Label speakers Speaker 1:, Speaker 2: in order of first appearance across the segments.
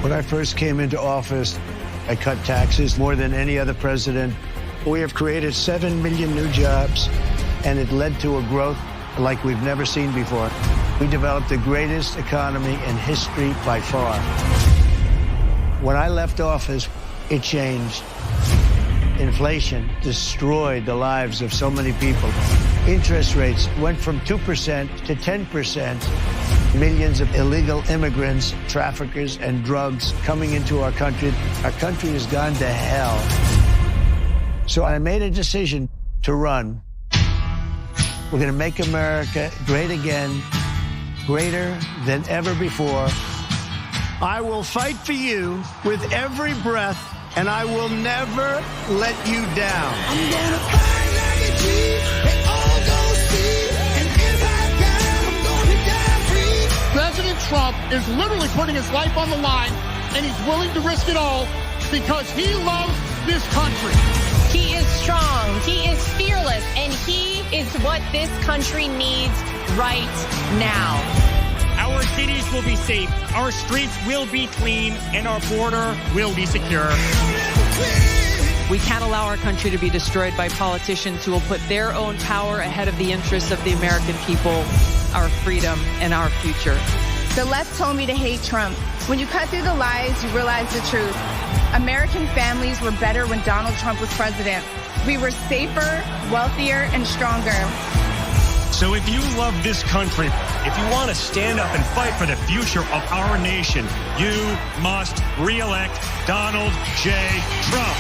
Speaker 1: When I first came into office, I cut taxes more than any other president. We have created 7 million new jobs, and it led to a growth like we've never seen before. We developed the greatest economy in history by far. When I left office, it changed. Inflation destroyed the lives of so many people. Interest rates went from 2% to 10%. Millions of illegal immigrants, traffickers, and drugs coming into our country. Our country has gone to hell. So I made a decision to run. We're going to make America great again, greater than ever before. I will fight for you with every breath, and I will never let you down.
Speaker 2: I'm gonna fight like a G, and all those see, and if I die, I'm gonna die free.
Speaker 3: President Trump is literally putting his life on the line, and he's willing to risk it all because he loves this country.
Speaker 4: He is strong, he is fearless, and he is what this country needs right now.
Speaker 5: Our cities will be safe, our streets will be clean, and our border will be secure.
Speaker 6: We can't allow our country to be destroyed by politicians who will put their own power ahead of the interests of the American people, our freedom, and our future.
Speaker 7: The left told me to hate Trump. When you cut through the lies, you realize the truth. American families were better when Donald Trump was president. We were safer, wealthier, and stronger.
Speaker 8: So if you love this country, if you want to stand up and fight for the future of our nation, you must re-elect Donald J. Trump.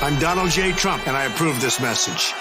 Speaker 1: I'm Donald J. Trump, and I approve this message.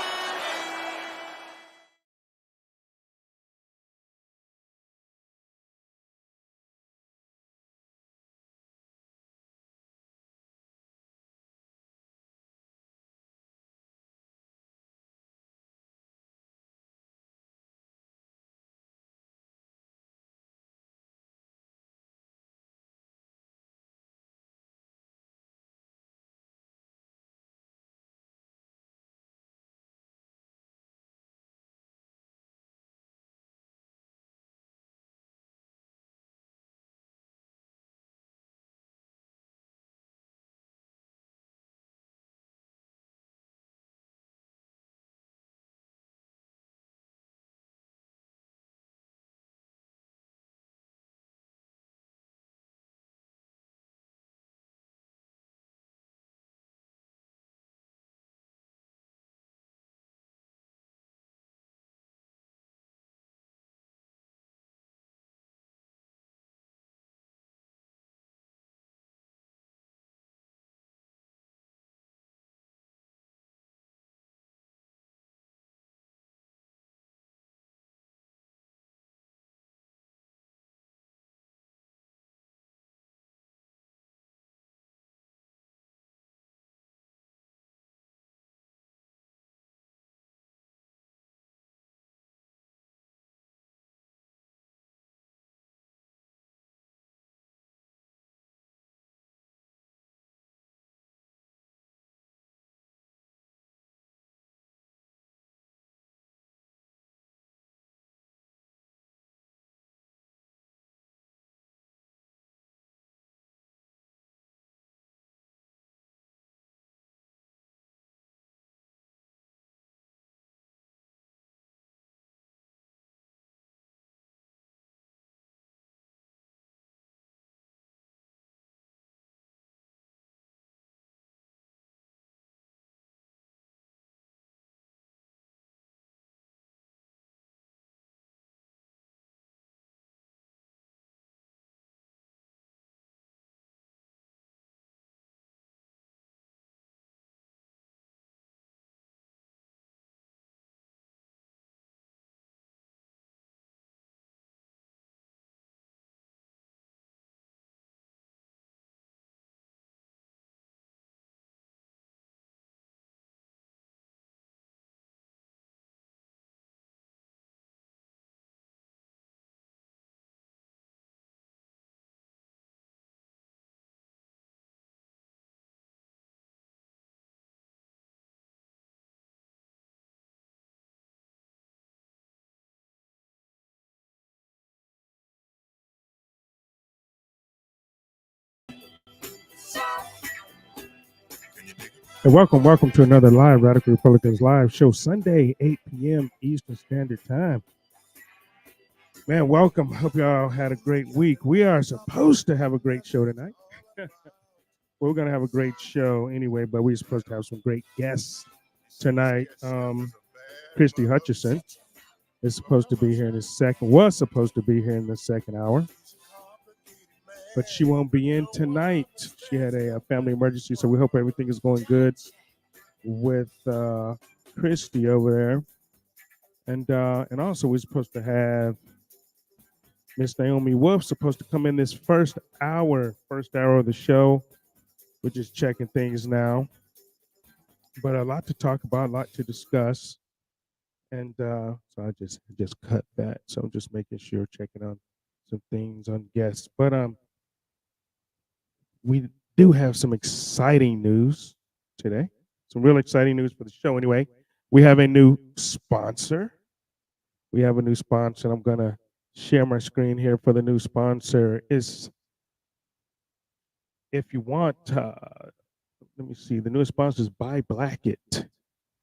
Speaker 9: And welcome to another live Radical Republicans live show, Sunday, 8 p.m. Eastern Standard Time. Man, welcome. Hope y'all had a great week. We are supposed to have a great show tonight. We're going to have a great show anyway, but we're supposed to have some great guests tonight. Christie Hutcherson is supposed to be here in the was supposed to be here in the second hour, but she won't be in tonight. She had a family emergency, so we hope everything is going good with Christie over there. And also we're supposed to have Miss Naomi Wolf supposed to come in this first hour of the show. We're just checking things now, but a lot to talk about, a lot to discuss, and so I just cut that. So I'm just making sure, checking on some things on guests, but we do have some exciting news today. Some real exciting news for the show. Anyway, we have a new sponsor. I'm gonna share my screen here for the new sponsor. Is if you want, let me see. The new sponsor is Buy Blacket.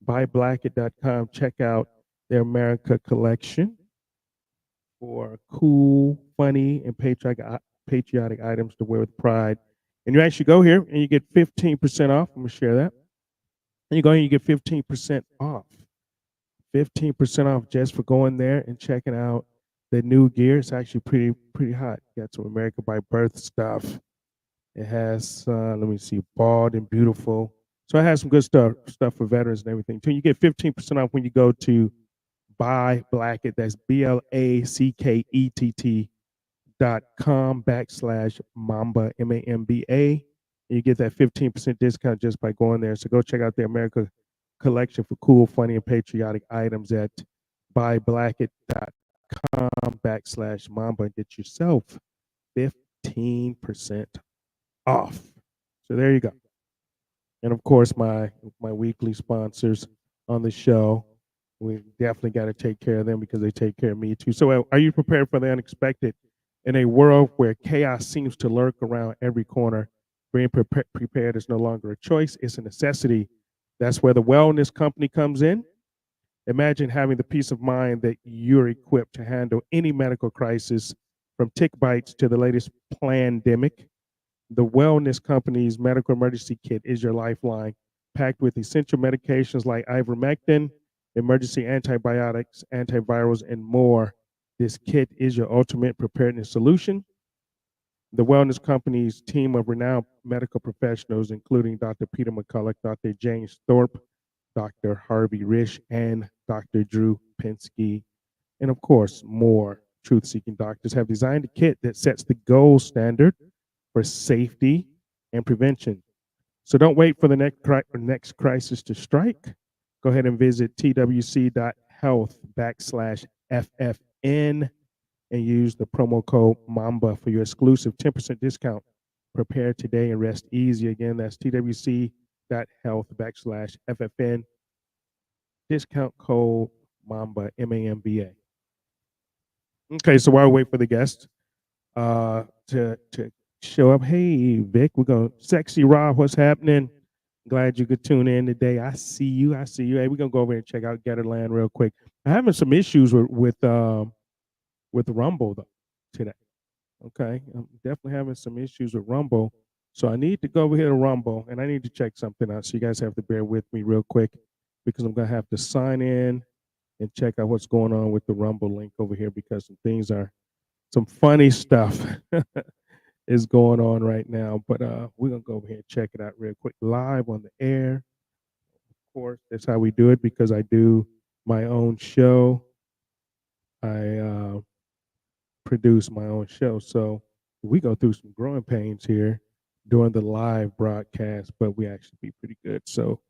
Speaker 9: BuyBlacket.com. Check out their America collection for cool, funny, and patriotic items to wear with pride. And you actually go here and you get 15% off. I'm gonna share that. And you go here and you get 15% off. 15% off just for going there and checking out the new gear. It's actually pretty hot. Got some America by Birth stuff. It has let me see, Bald and Beautiful. So it has some good stuff for veterans and everything too. You get 15% off when you go to Buy Blacket. That's BLACKET.com/Mamba MAMBA. And you get that 15% discount just by going there. So go check out the America collection for cool, funny, and patriotic items at buyblacket.com/Mamba and get yourself 15% off. So there you go. And of course, my weekly sponsors on the show, we definitely got to take care of them because they take care of me too. So are you prepared for the unexpected? In a world where chaos seems to lurk around every corner, being prepared is no longer a choice, it's a necessity. That's where the wellness company comes in. Imagine having the peace of mind that you're equipped to handle any medical crisis, from tick bites to the latest pandemic. The Wellness Company's medical emergency kit is your lifeline, packed with essential medications like ivermectin, emergency antibiotics, antivirals, and more. This kit is your ultimate preparedness solution. The Wellness Company's team of renowned medical professionals, including Dr. Peter McCullough, Dr. James Thorpe, Dr. Harvey Risch, and Dr. Drew Pinsky, and of course, more truth-seeking doctors, have designed a kit that sets the gold standard for safety and prevention. So don't wait for the next crisis to strike. Go ahead and visit twc.health/FFN and use the promo code MAMBA for your exclusive 10% discount. Prepare today and rest easy. Again, that's twc.health/FFN. Discount code MAMBA, MAMBA. Okay, so while we wait for the guests to show up, hey, Vic, we're going to Sexy Rob, what's happening? Glad you could tune in today. I see you. Hey, we're going to go over and check out Getterland real quick. I'm having some issues with Rumble though today. Okay, I'm definitely having some issues with Rumble, so I need to go over here to Rumble and I need to check something out. So you guys have to bear with me real quick because I'm gonna have to sign in and check out what's going on with the Rumble link over here because some funny stuff is going on right now. But we're gonna go over here and check it out real quick live on the air. Of course, that's how we do it because I do my own show. I produce my own show. So we go through some growing pains here during the live broadcast, but we actually be pretty good. So,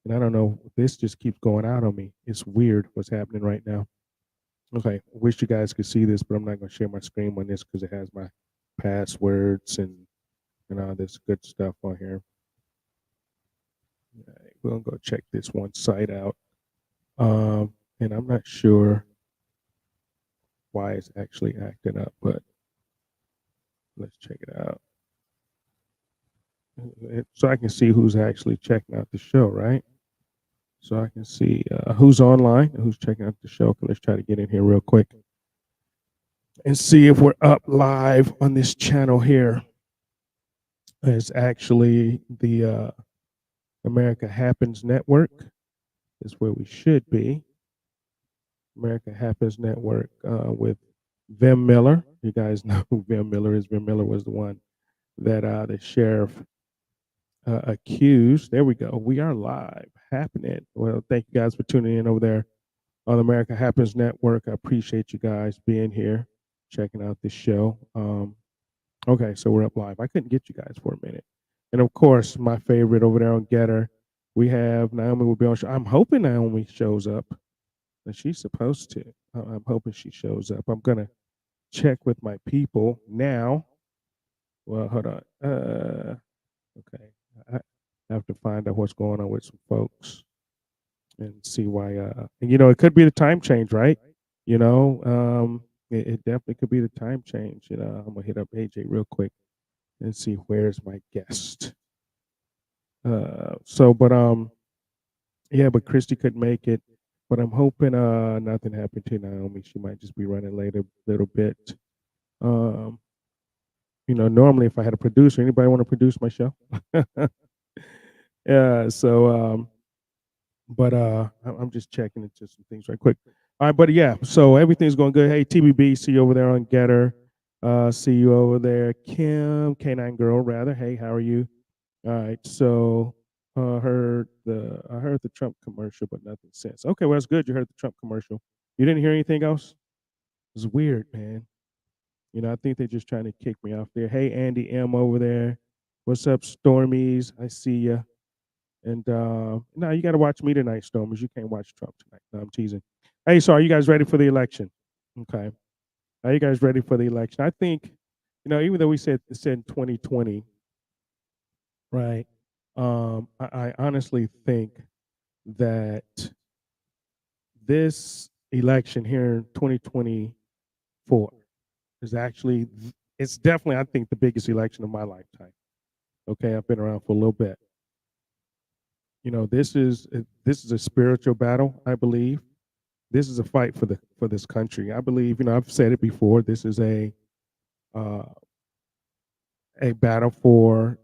Speaker 9: and I don't know, this just keeps going out on me. It's weird what's happening right now. Okay, wish you guys could see this, but I'm not going to share my screen on this because it has my passwords and all this good stuff on here. All right, we'll go check this one site out. And I'm not sure why it's actually acting up, but let's check it out. so I can see who's actually checking out the show, right? So I can see who's online and who's checking out the show. Okay, let's try to get in here real quick and see if we're up live on this channel here. It's actually the America Happens Network is where we should be. America Happens Network with Vim Miller. You guys know who Vim Miller is. Vim Miller was the one that the sheriff accused. There we go. We are live, happening. Well, thank you guys for tuning in over there on America Happens Network. I appreciate you guys being here, checking out this show. Okay, so we're up live. I couldn't get you guys for a minute. And of course, my favorite over there on Getter, we have Naomi will be on show. I'm hoping Naomi shows up. And she's supposed to. I'm hoping she shows up. I'm gonna check with my people now. Well, hold on. Okay. I have to find out what's going on with some folks and see why and it could be the time change, right? It definitely could be the time change. I'm gonna hit up AJ real quick and see where's my guest. But Christie couldn't make it. But I'm hoping nothing happened to Naomi. She might just be running late a little bit. Normally if I had a producer, anybody want to produce my show? Yeah, so I'm just checking into some things right quick. All right, but yeah, so everything's going good. Hey, TBB, see you over there on Getter. See you over there, Kim, K9 Girl, rather. Hey, how are you? All right, so I heard the Trump commercial, but nothing since. Okay, well, that's good. You heard the Trump commercial. You didn't hear anything else? It's weird, man. I think they're just trying to kick me off there. Hey, Andy M over there. What's up, Stormies? I see ya. And no, you got to watch me tonight, Stormies. You can't watch Trump tonight. No, I'm teasing. Hey, so are you guys ready for the election? Okay. Are you guys ready for the election? I think, even though we said 2020, right? I honestly think that this election here in 2024 is actually, it's definitely, I think, the biggest election of my lifetime. Okay, I've been around for a little bit. This is a spiritual battle, I believe. This is a fight for this country. I believe, I've said it before. This is a battle for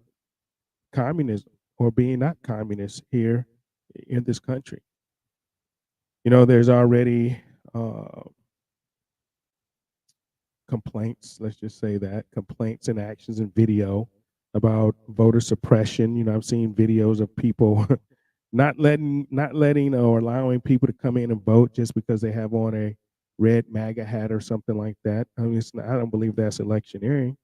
Speaker 9: communism or being not communist here in this country. There's already complaints. Let's just say that complaints and actions and video about voter suppression. I've seen videos of people not letting or allowing people to come in and vote just because they have on a red MAGA hat or something like that. I mean, I don't believe that's electioneering.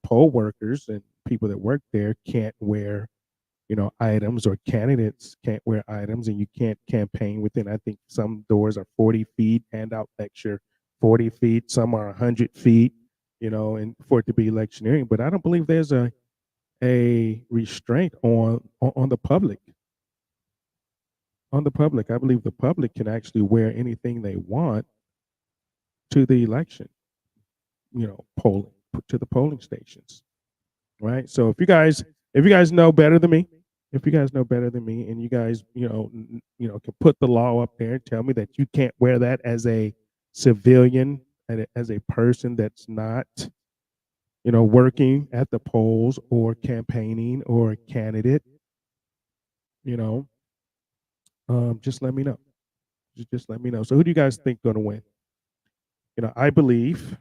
Speaker 9: Poll workers and people that work there can't wear, items, or candidates can't wear items, and you can't campaign within. I think some doors are 40 feet, handout lecture 40 feet, some are 100 feet, and for it to be electioneering. But I don't believe there's a restraint on the public. On the public, I believe the public can actually wear anything they want to the election, polling, to the polling stations, right? So if you guys know better than me, and you guys, can put the law up there and tell me that you can't wear that as a civilian, as a person that's not, working at the polls or campaigning or a candidate, just let me know. Just let me know. So who do you guys think going to win? I believe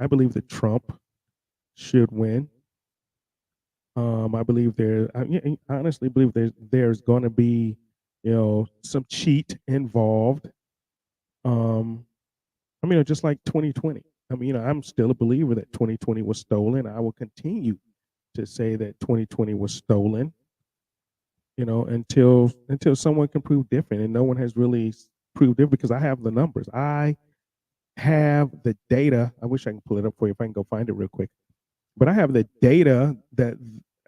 Speaker 9: that Trump should win. I believe I honestly believe there's going to be, some cheat involved. Just like 2020. I'm still a believer that 2020 was stolen. I will continue to say that 2020 was stolen. Until someone can prove different, and no one has really proved different, because I have the numbers. I have the data. I wish I can pull it up for you if I can go find it real quick. But I have the data that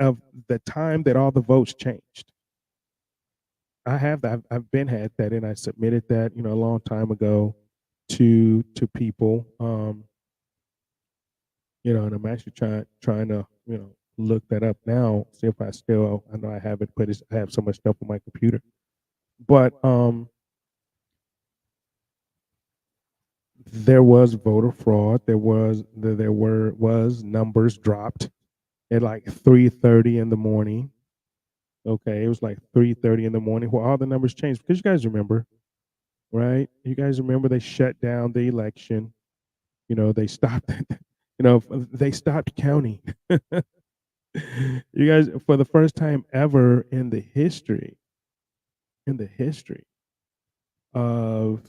Speaker 9: of the time that all the votes changed. I have that. I've been had that, and I submitted that, a long time ago to people. And I'm actually trying to, look that up now. See if I still. I know I have it, but I have so much stuff on my computer. But there was voter fraud. There was numbers dropped at like 3:30 in the morning. Okay, it was like 3:30 in the morning where all the numbers changed because you guys remember, right? You guys remember they shut down the election. They stopped. They stopped counting. You guys, for the first time ever in the history of,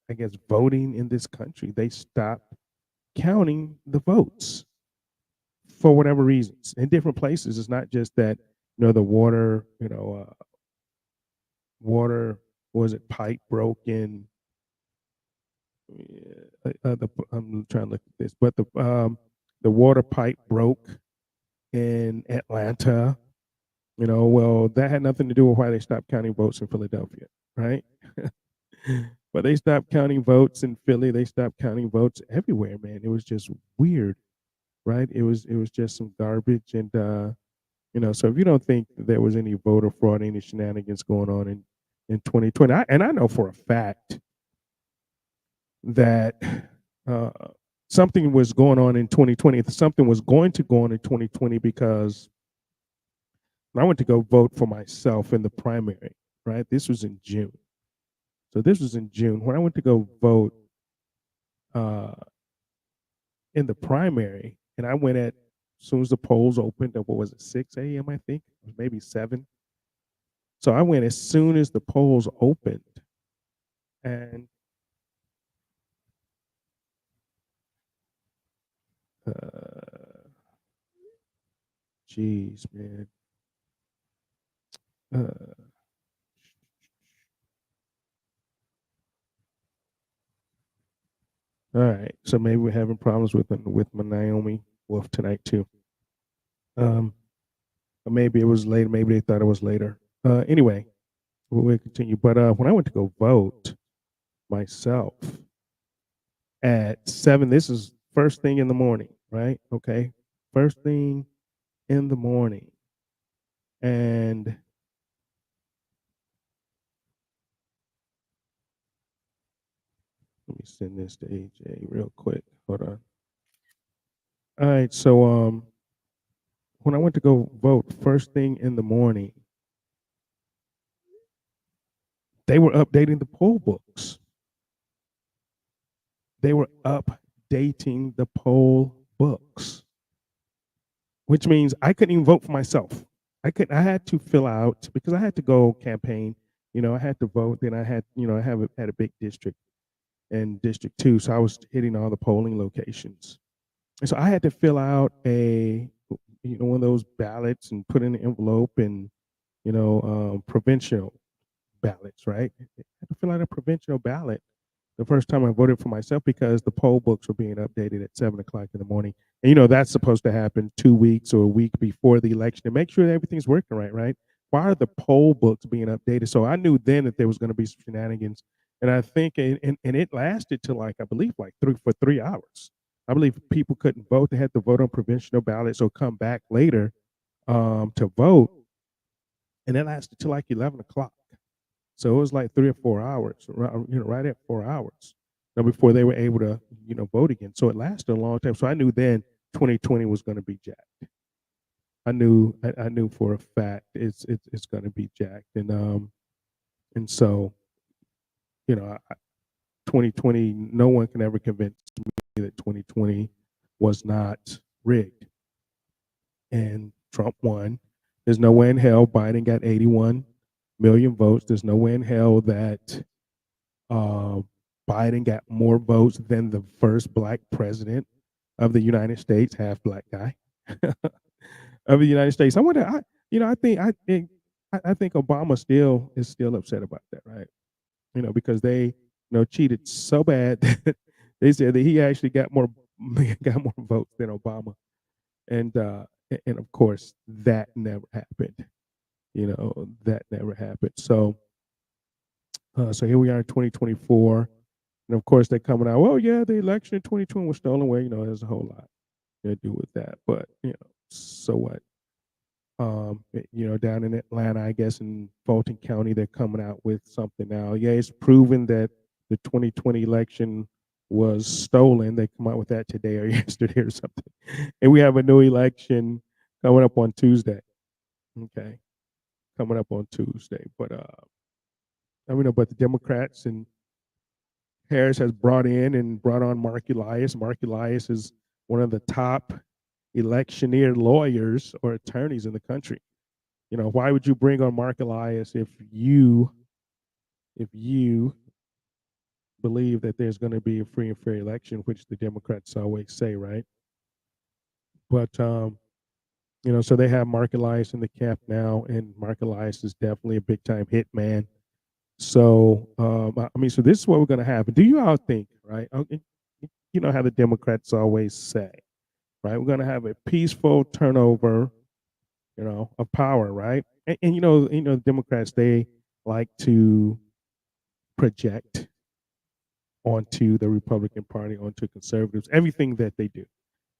Speaker 9: I guess, voting in this country, they stopped counting the votes for whatever reasons in different places. It's not just that, the water, was it pipe broke in, I'm trying to look at this, but the water pipe broke in Atlanta. Well, that had nothing to do with why they stopped counting votes in Philadelphia, right? But they stopped counting votes in Philly. They stopped counting votes everywhere, man. It was just weird, right? It was just some garbage, and so if you don't think that there was any voter fraud, any shenanigans going on in 2020, and I know for a fact that uh, something was going on in 2020. Something was going to go on in 2020 because I went to go vote for myself in the primary, right? This was in June. So this was in June. When I went to go vote uh, in the primary, and I went as soon as the polls opened at, what was it, 6 a.m., I think? It was maybe 7. So I went as soon as the polls opened. And geez, man. All right. So maybe we're having problems with my Naomi Wolf tonight too. Or maybe it was later. Maybe they thought it was later. Anyway, we'll continue. But when I went to go vote myself at 7, this is first thing in the morning, right? Okay, first thing in the morning, and let me send this to AJ real quick. Hold on. All right, so when I went to go vote first thing in the morning, they were updating the poll books. They were updating the poll books, which means I couldn't even vote for myself. I had to fill out because I had to go campaign. I had to vote. Then I had, had a big district and District 2, so I was hitting all the polling locations. And so I had to fill out one of those ballots and put in an envelope and, provincial ballots, right? I had to fill out a provincial ballot the first time I voted for myself because the poll books were being updated at 7 o'clock in the morning. And that's supposed to happen 2 weeks or a week before the election to make sure that everything's working right? Why are the poll books being updated? So I knew then that there was going to be some shenanigans. And I think, and it lasted to I believe 3 hours. I believe people couldn't vote. They had to vote on provincial ballots or come back later to vote. And it lasted till 11 o'clock. So it was 3 or 4 hours, right at 4 hours before they were able to, vote again. So it lasted a long time. So I knew then 2020 was going to be jacked. I knew for a fact it's going to be jacked. And so, 2020, no one can ever convince me that 2020 was not rigged. And Trump won. There's no way in hell Biden got 81 million votes. There's no way in hell that Biden got more votes than the first black president of the United States, half black guy of the United States. I wonder. I think Obama is still upset about that, right? Because they cheated so bad that they said that he actually got more votes than Obama, and of course that never happened. That never happened. So here we are in 2024, and of course they're coming out. Well, yeah, the election in 2020 was stolen away. There's a whole lot to do with that, but So what? Down in Atlanta, I guess in Fulton County, they're coming out with something now. Yeah, it's proven that the 2020 election was stolen. They come out with that today or yesterday or something. And we have a new election coming up on Tuesday. Okay. Coming up on Tuesday. But but the Democrats and Harris has brought on Mark Elias. Mark Elias is one of the top electioneer lawyers or attorneys in the country. Why would you bring on Mark Elias if you believe that there's going to be a free and fair election, which the Democrats always say, right? But so they have Mark Elias in the camp now, and Mark Elias is definitely a big time hit man. So so this is what we're going to have. Do you all think, right? You know how the Democrats always say, right? We're going to have a peaceful turnover, of power, right? And the Democrats, they like to project onto the Republican Party, onto conservatives, everything that they do.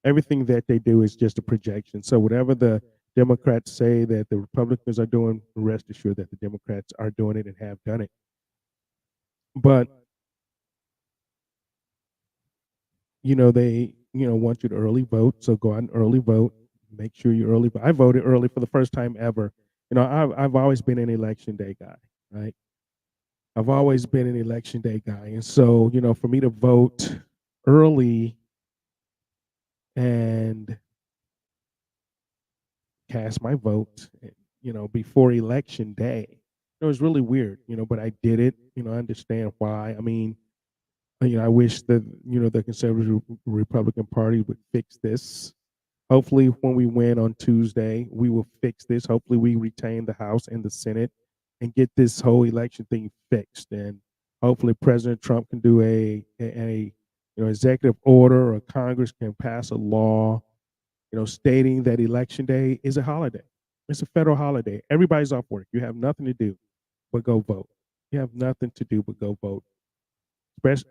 Speaker 9: Everything that they do is just a projection. So whatever the Democrats say that the Republicans are doing, rest assured that the Democrats are doing it and have done it. But they want you to early vote, so go out and early vote. Make sure you early vote. I voted early for the first time ever. I've always been an election day guy, right? I've always been an election day guy, and so for me to vote early and cast my vote, before election day, it was really weird, but I did it. I understand why. I mean, I wish that the conservative Republican Party would fix this. Hopefully, when we win on Tuesday, we will fix this. Hopefully, we retain the House and the Senate and get this whole election thing fixed. And hopefully, President Trump can do a executive order, or Congress can pass a law, stating that election day is a holiday. It's a federal holiday. Everybody's off work. You have nothing to do but go vote. You have nothing to do but go vote,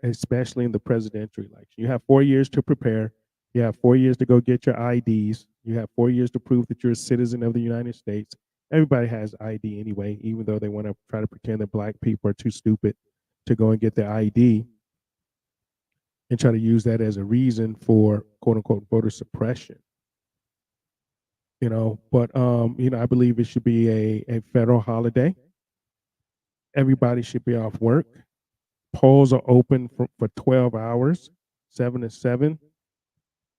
Speaker 9: especially in the presidential election. You have 4 years to prepare. You have 4 years to go get your IDs. You have 4 years to prove that you're a citizen of the United States. Everybody has ID anyway, even though they want to try to pretend that black people are too stupid to go and get their ID and try to use that as a reason for quote unquote voter suppression. But I believe it should be a federal holiday. Everybody should be off work. Polls are open for 12 hours, 7 to 7.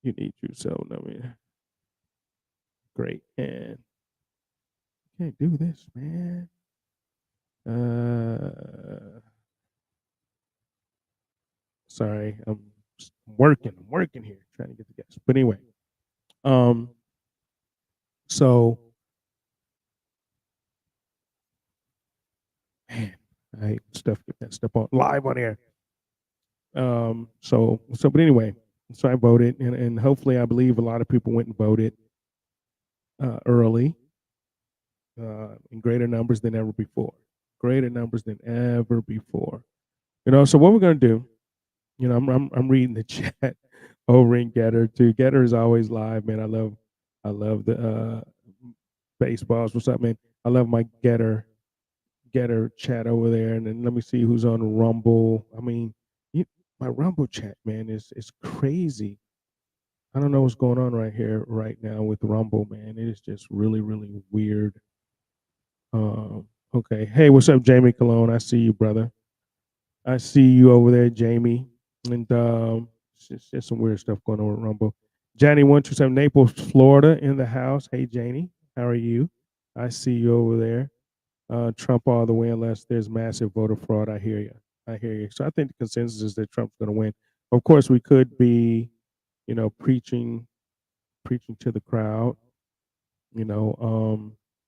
Speaker 9: You need you, so great. And can't do this, man. Sorry, I'm working here, trying to get the guests. But anyway, so man, I hate get that stuff on live on air. But anyway, so I voted, and hopefully, I believe a lot of people went and voted early, in greater numbers than ever before. Greater numbers than ever before. So what we're gonna do, I'm reading the chat over in Getter too. Getter is always live, man. I love the baseballs. What's up, man? I love my Getter chat over there, and then let me see who's on Rumble. I mean, my Rumble chat, man, is crazy. I don't know what's going on right now with Rumble, man. It is just really, really weird. Okay. Hey, what's up, Jamie Cologne? I see you, brother. I see you over there, Jamie. And it's just some weird stuff going on with Rumble. Janie127, Naples, Florida, in the house. Hey, Janie, how are you? I see you over there. Trump all the way unless there's massive voter fraud. I hear you. So I think the consensus is that Trump's going to win. Of course, we could be, preaching to the crowd,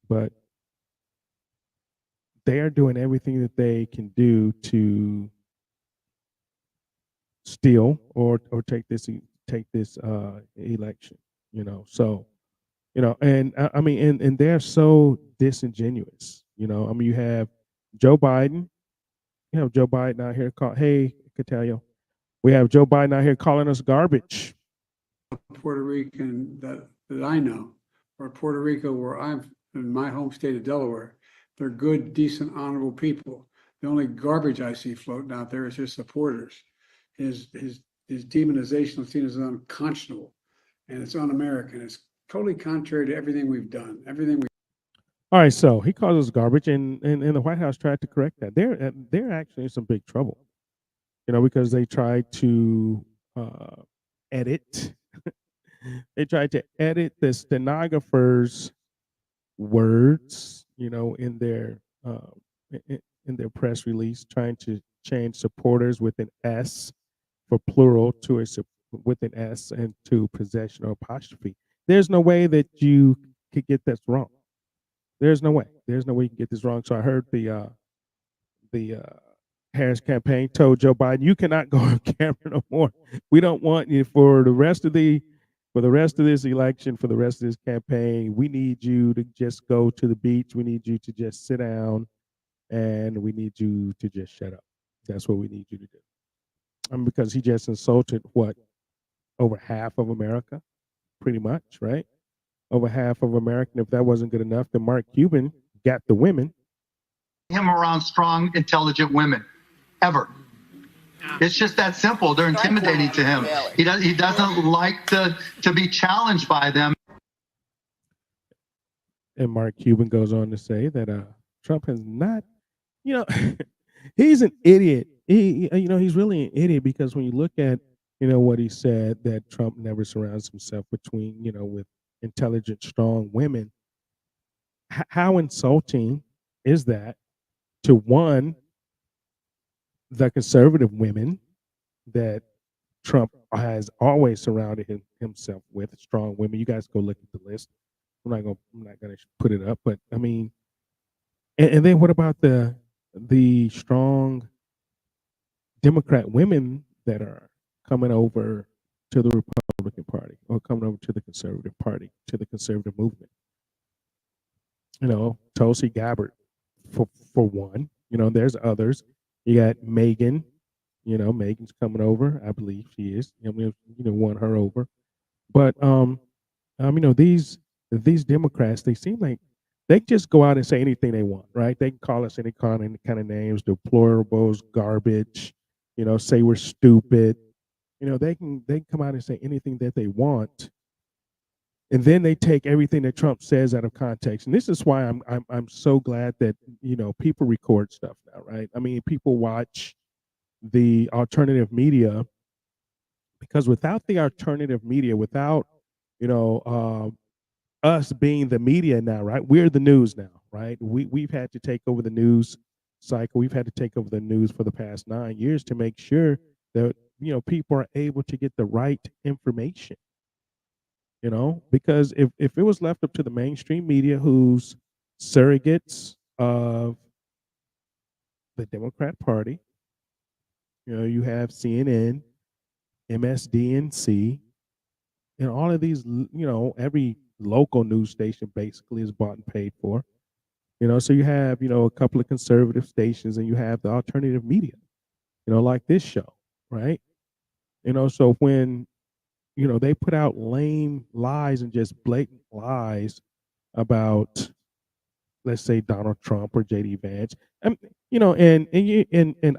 Speaker 9: but they are doing everything that they can do to steal or take this election. So and I mean, and they're so disingenuous. You have Joe Biden. You have Joe Biden out here hey, Catalio. We have Joe Biden out here calling us garbage.
Speaker 10: Puerto Rican that I know. or Puerto Rico, where I'm in my home state of Delaware. They're good, decent, honorable people. The only garbage I see floating out there is his supporters. His demonization of Tina is unconscionable, and it's un-American. It's totally contrary to everything we've done, everything we.
Speaker 9: All right, so he calls us garbage, and the White House tried to correct that. They're actually in some big trouble, because they tried to edit. They tried to edit the stenographer's words, in their in their press release, trying to change supporters with an S for plural to with an S and to possession or apostrophe. There's no way that you could get this wrong. There's no way. There's no way you can get this wrong. So I heard the Harris campaign told Joe Biden, "You cannot go on camera no more. We don't want you for the rest of this election, for the rest of this campaign. We need you to just go to the beach. We need you to just sit down, and we need you to just shut up. That's what we need you to do." Because he just insulted over half of America, pretty much, right? Over half of America. And if that wasn't good enough, then Mark Cuban got the women.
Speaker 11: Him around strong, intelligent women, ever. It's just that simple. They're intimidating to him. He doesn't like to be challenged by them.
Speaker 9: And Mark Cuban goes on to say that Trump has not, he's an idiot. He's really an idiot, because when you look at, what he said, that Trump never surrounds himself with intelligent, strong women. How insulting is that to one, the conservative women that Trump has always surrounded himself with, strong women. You guys go look at the list. I'm not gonna put it up, but I mean, and then what about the strong Democrat women that are coming over to the Republican Party or coming over to the Conservative Party, to the conservative movement? Tulsi Gabbard, for one. There's others. You got Megan. Megan's coming over. I believe she is. Won her over. But these Democrats, they seem like they just go out and say anything they want, right? They can call us any kind of names, deplorables, garbage. Say we're stupid. They can come out and say anything that they want. And then they take everything that Trump says out of context. And this is why I'm so glad that, people record stuff now, right? I mean, people watch the alternative media, because without the alternative media, without, us being the media now, right? We're the news now, right? We've had to take over the news cycle. We've had to take over the news for the past 9 years to make sure that, people are able to get the right information. Because if it was left up to the mainstream media, who's surrogates of the Democrat Party, you have CNN, MSDNC, and all of these, every local news station basically is bought and paid for. So you have, a couple of conservative stations, and you have the alternative media, like this show, right? So when they put out lame lies and just blatant lies about, let's say, Donald Trump or J.D. Vance. And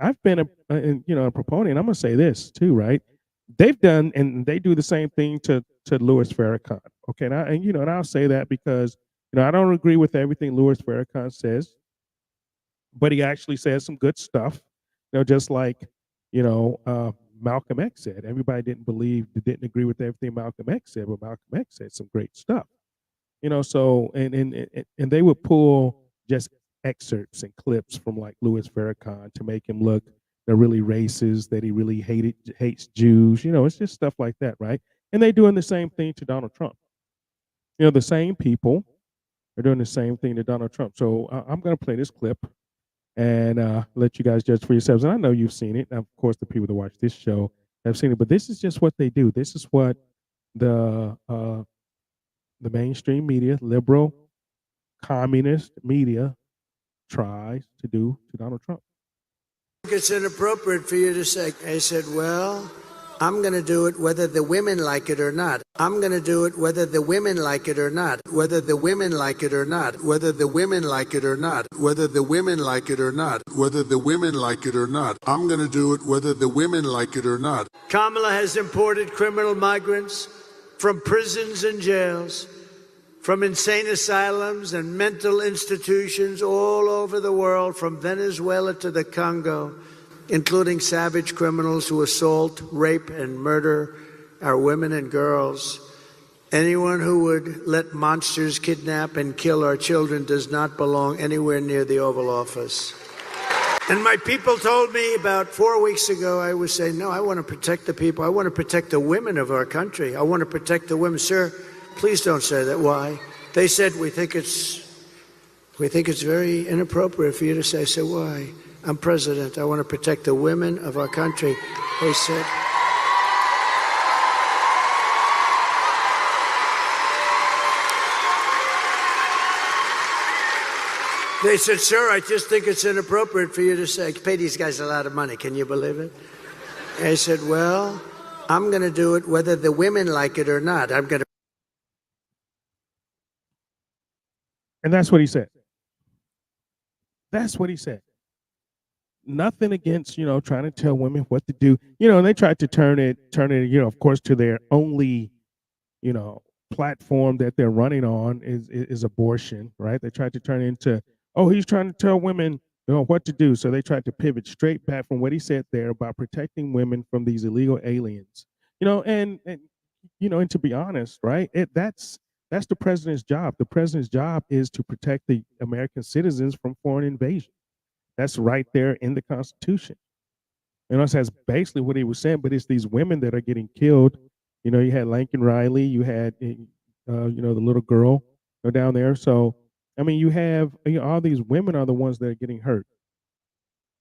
Speaker 9: I've been a proponent. I'm gonna say this too, right? They've done, and they do the same thing to Louis Farrakhan. Okay, and I'll say that because I don't agree with everything Louis Farrakhan says, but he actually says some good stuff. Just like Malcolm X said. Everybody didn't agree with everything Malcolm X said, but Malcolm X said some great stuff. So and they would pull just excerpts and clips from like Louis Farrakhan to make him look really racist, that he really hates Jews. It's just stuff like that, right? And they're doing the same thing to Donald Trump. The same people are doing the same thing to Donald Trump. So I'm going to play this clip and let you guys judge for yourselves. And I know you've seen it. Of course, the people that watch this show have seen it. But this is just what they do. This is what the mainstream media, liberal, communist media, tries to do to Donald Trump.
Speaker 12: It's inappropriate for you to say. I said, well,
Speaker 1: I'm going to do it whether the women like it or not. I'm going to do it whether the women like it or not. Whether the women like it or not. Whether the women like it or not. Whether the women like it or not. Whether the women like it or not. I'm going to do it whether the women like it or not. Kamala has imported criminal migrants from prisons and jails, from insane asylums and mental institutions all over the world, from Venezuela to the Congo, including savage criminals who assault, rape, and murder our women and girls. Anyone who would let monsters kidnap and kill our children does not belong anywhere near the Oval Office. And my people told me about 4 weeks ago, I was saying, no, I want to protect the people. I want to protect the women of our country. I want to protect the women. Sir, please don't say that. Why? They said, we think it's very inappropriate for you to say. I said, why? I'm president. I want to protect the women of our country. They said, sir, I just think it's inappropriate for you to say, pay these guys a lot of money. Can you believe it? I said, well, I'm going to do it whether the women like it or not. I'm going to.
Speaker 9: And that's what he said. That's what he said. Nothing against, trying to tell women what to do. And they tried to turn it, of course, to their only, platform that they're running on is abortion, right? They tried to turn it into, oh, he's trying to tell women, what to do. So they tried to pivot straight back from what he said there about protecting women from these illegal aliens. And to be honest, right? That's the president's job. The president's job is to protect the American citizens from foreign invasion. That's right there in the Constitution. That's basically what he was saying, but it's these women that are getting killed. You had Lincoln Riley, you had, the little girl down there. So, you have, all these women are the ones that are getting hurt.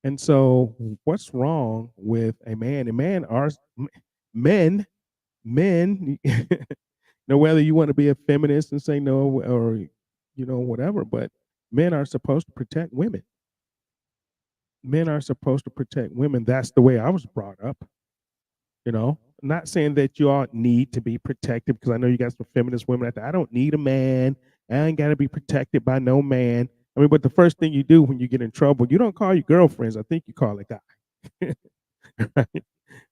Speaker 9: And so what's wrong with a man? Men, whether you want to be a feminist and say no or, whatever, but men are supposed to protect women. Men are supposed to protect women. That's the way I was brought up. Not saying that you all need to be protected, because I know you got some feminist women out there. I don't need a man. I ain't got to be protected by no man. But the first thing you do when you get in trouble, you don't call your girlfriends. I think you call a guy. Right?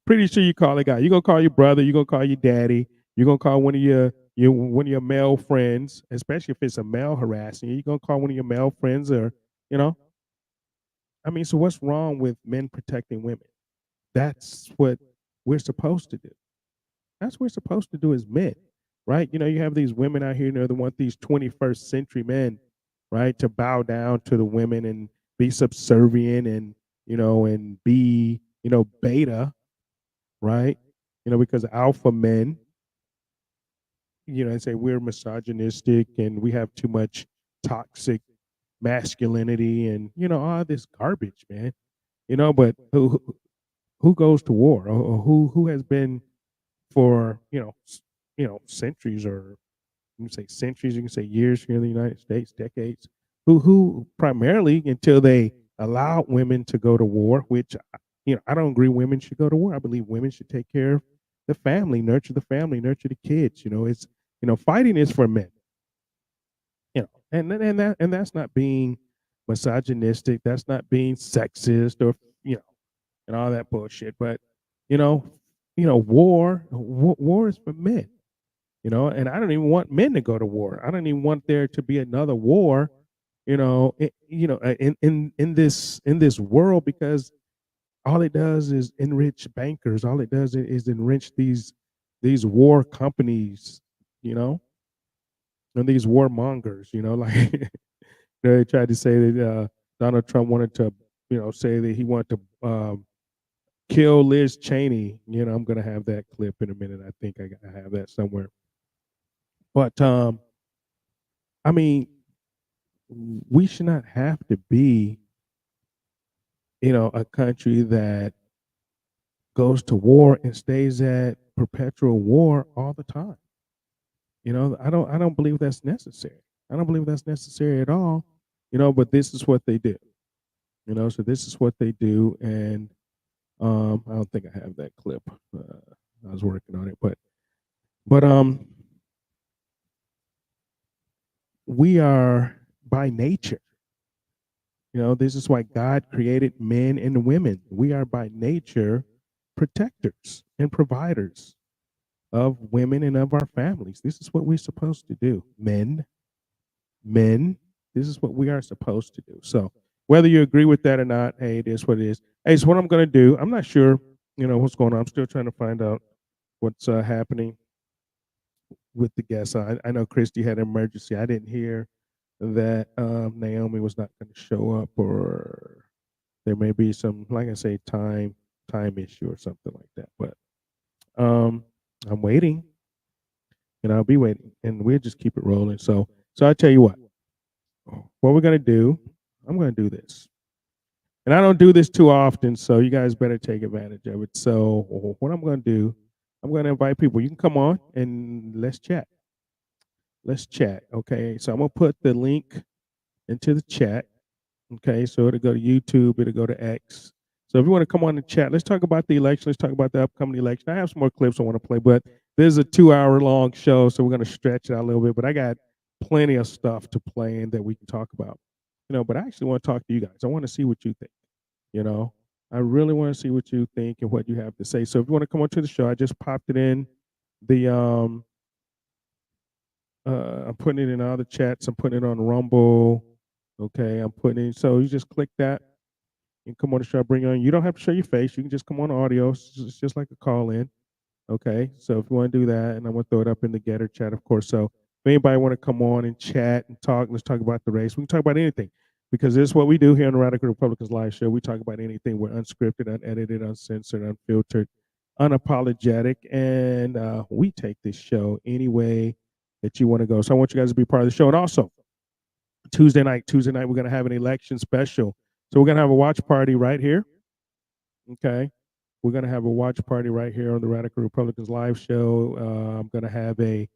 Speaker 9: Pretty sure you call a guy. You're gonna call your brother. You're gonna call your daddy. You're gonna call one of your male friends, especially if it's a male harassing you. You're gonna call one of your male friends, or so what's wrong with men protecting women? That's what we're supposed to do. That's what we're supposed to do as men, right? You have these women out here, that want these 21st century men, right, to bow down to the women and be subservient and, and be, beta, right? Because alpha men, and say we're misogynistic and we have too much toxic masculinity and, all this garbage, man. But who goes to war, or who has been for centuries, or you can say centuries, you can say years here in the United States, decades, who primarily, until they allowed women to go to war, which I don't agree women should go to war. I believe women should take care of the family, nurture the kids. It's fighting is for men. And that's not being misogynistic, that's not being sexist, or and all that bullshit. But war is for men. And I don't even want men to go to war. I don't even want there to be another war, in this world, because all it does is enrich bankers. All it does is enrich these war companies, and these warmongers, like they tried to say that Donald Trump wanted to, say that he wanted to kill Liz Cheney. I'm gonna have that clip in a minute. I think I have that somewhere. But we should not have to be, a country that goes to war and stays at perpetual war all the time. I don't believe that's necessary. I don't believe that's necessary at all. But this is what they do. So this is what they do, and I don't think I have that clip. I was working on it, but we are by nature. This is why God created men and women. We are by nature protectors and providers of women and of our families. This is what we're supposed to do. Men, this is what we are supposed to do. So whether you agree with that or not, hey, it is what it is. Hey, so what I'm going to do, I'm not sure, what's going on. I'm still trying to find out what's happening with the guests. I know Christie had an emergency. I didn't hear that Naomi was not going to show up, or there may be some, like I say, time issue or something like that. But I'm waiting, and I'll be waiting, and we'll just keep it rolling. So I tell you what we're gonna do. I'm gonna do this, and I don't do this too often, so you guys better take advantage of it. So what I'm gonna do, I'm gonna invite people. You can come on and let's chat. Let's chat. Okay, so I'm gonna put the link into the chat. Okay, so it'll go to YouTube, it'll go to X. So if you want to come on and chat, let's talk about the election. Let's talk about the upcoming election. I have some more clips I want to play, but this is a 2-hour long show, so we're going to stretch it out a little bit. But I got plenty of stuff to play in that we can talk about. But I actually want to talk to you guys. I want to see what you think. I really want to see what you think and what you have to say. So if you want to come on to the show, I just popped it in the I'm putting it in all the chats. I'm putting it on Rumble. Okay, I'm putting it. So you just click that and come on the show. Bring you on. You don't have to show your face. You can just come on audio. It's just like a call in. Okay, so if you want to do that, and I'm gonna throw it up in the Getter chat, of course. So if anybody want to come on and chat and talk, let's talk about the race. We can talk about anything, because this is what we do here on the Radical Republicans Live Show. We talk about anything. We're unscripted, unedited, uncensored, unfiltered, unapologetic, and we take this show any way that you want to go. So I want you guys to be part of the show. And also, Tuesday night, we're going to have an election special. So we're going to have a watch party right here. Okay. We're going to have a watch party right here on the Radical Republicans Live Show. I'm going to have a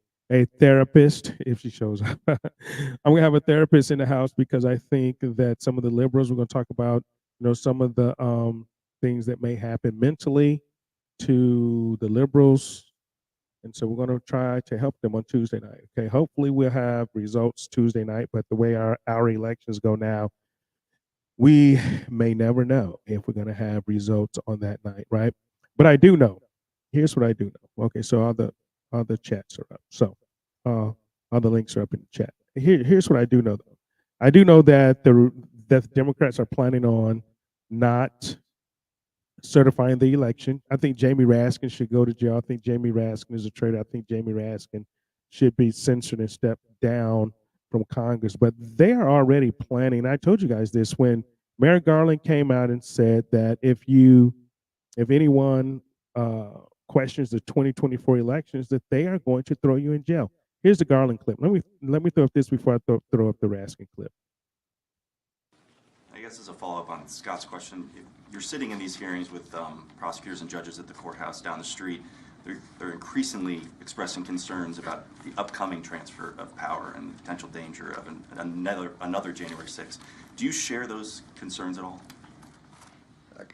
Speaker 9: therapist, if she shows up. I'm going to have a therapist in the house, because I think that some of the liberals, we're going to talk about, some of the things that may happen mentally to the liberals. And so we're going to try to help them on Tuesday night. Okay. Hopefully we'll have results Tuesday night, but the way our elections go now, we may never know if we're going to have results on that night, right? But I do know. Here's what I do know. Okay, so all the chats are up. So all the links are up in the chat. Here's what I do know, though. I do know that the Democrats are planning on not certifying the election. I think Jamie Raskin should go to jail. I think Jamie Raskin is a traitor. I think Jamie Raskin should be censored and stepped down from Congress. But they are already planning. I told you guys this when Merrick Garland came out and said that if anyone questions the 2024 elections, that they are going to throw you in jail. Here's the Garland clip. Let me throw up this before I throw up the Raskin clip.
Speaker 12: I guess as a follow-up on Scott's question, you're sitting in these hearings with prosecutors and judges at the courthouse down the street. They're increasingly expressing concerns about the upcoming transfer of power and the potential danger of another January 6th. Do you share those concerns at all?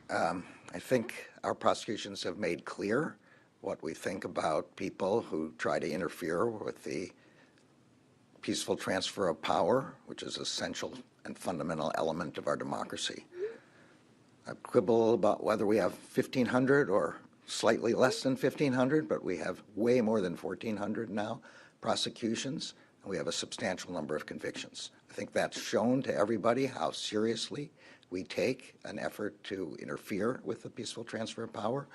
Speaker 13: I think our prosecutions have made clear what we think about people who try to interfere with the peaceful transfer of power, which is an essential and fundamental element of our democracy. I quibble about whether we have 1,500 or slightly less than 1,500, but we have way more than 1,400 now prosecutions, and we have a substantial number of convictions. I think that's shown to everybody how seriously we take an effort to interfere with the peaceful transfer of power.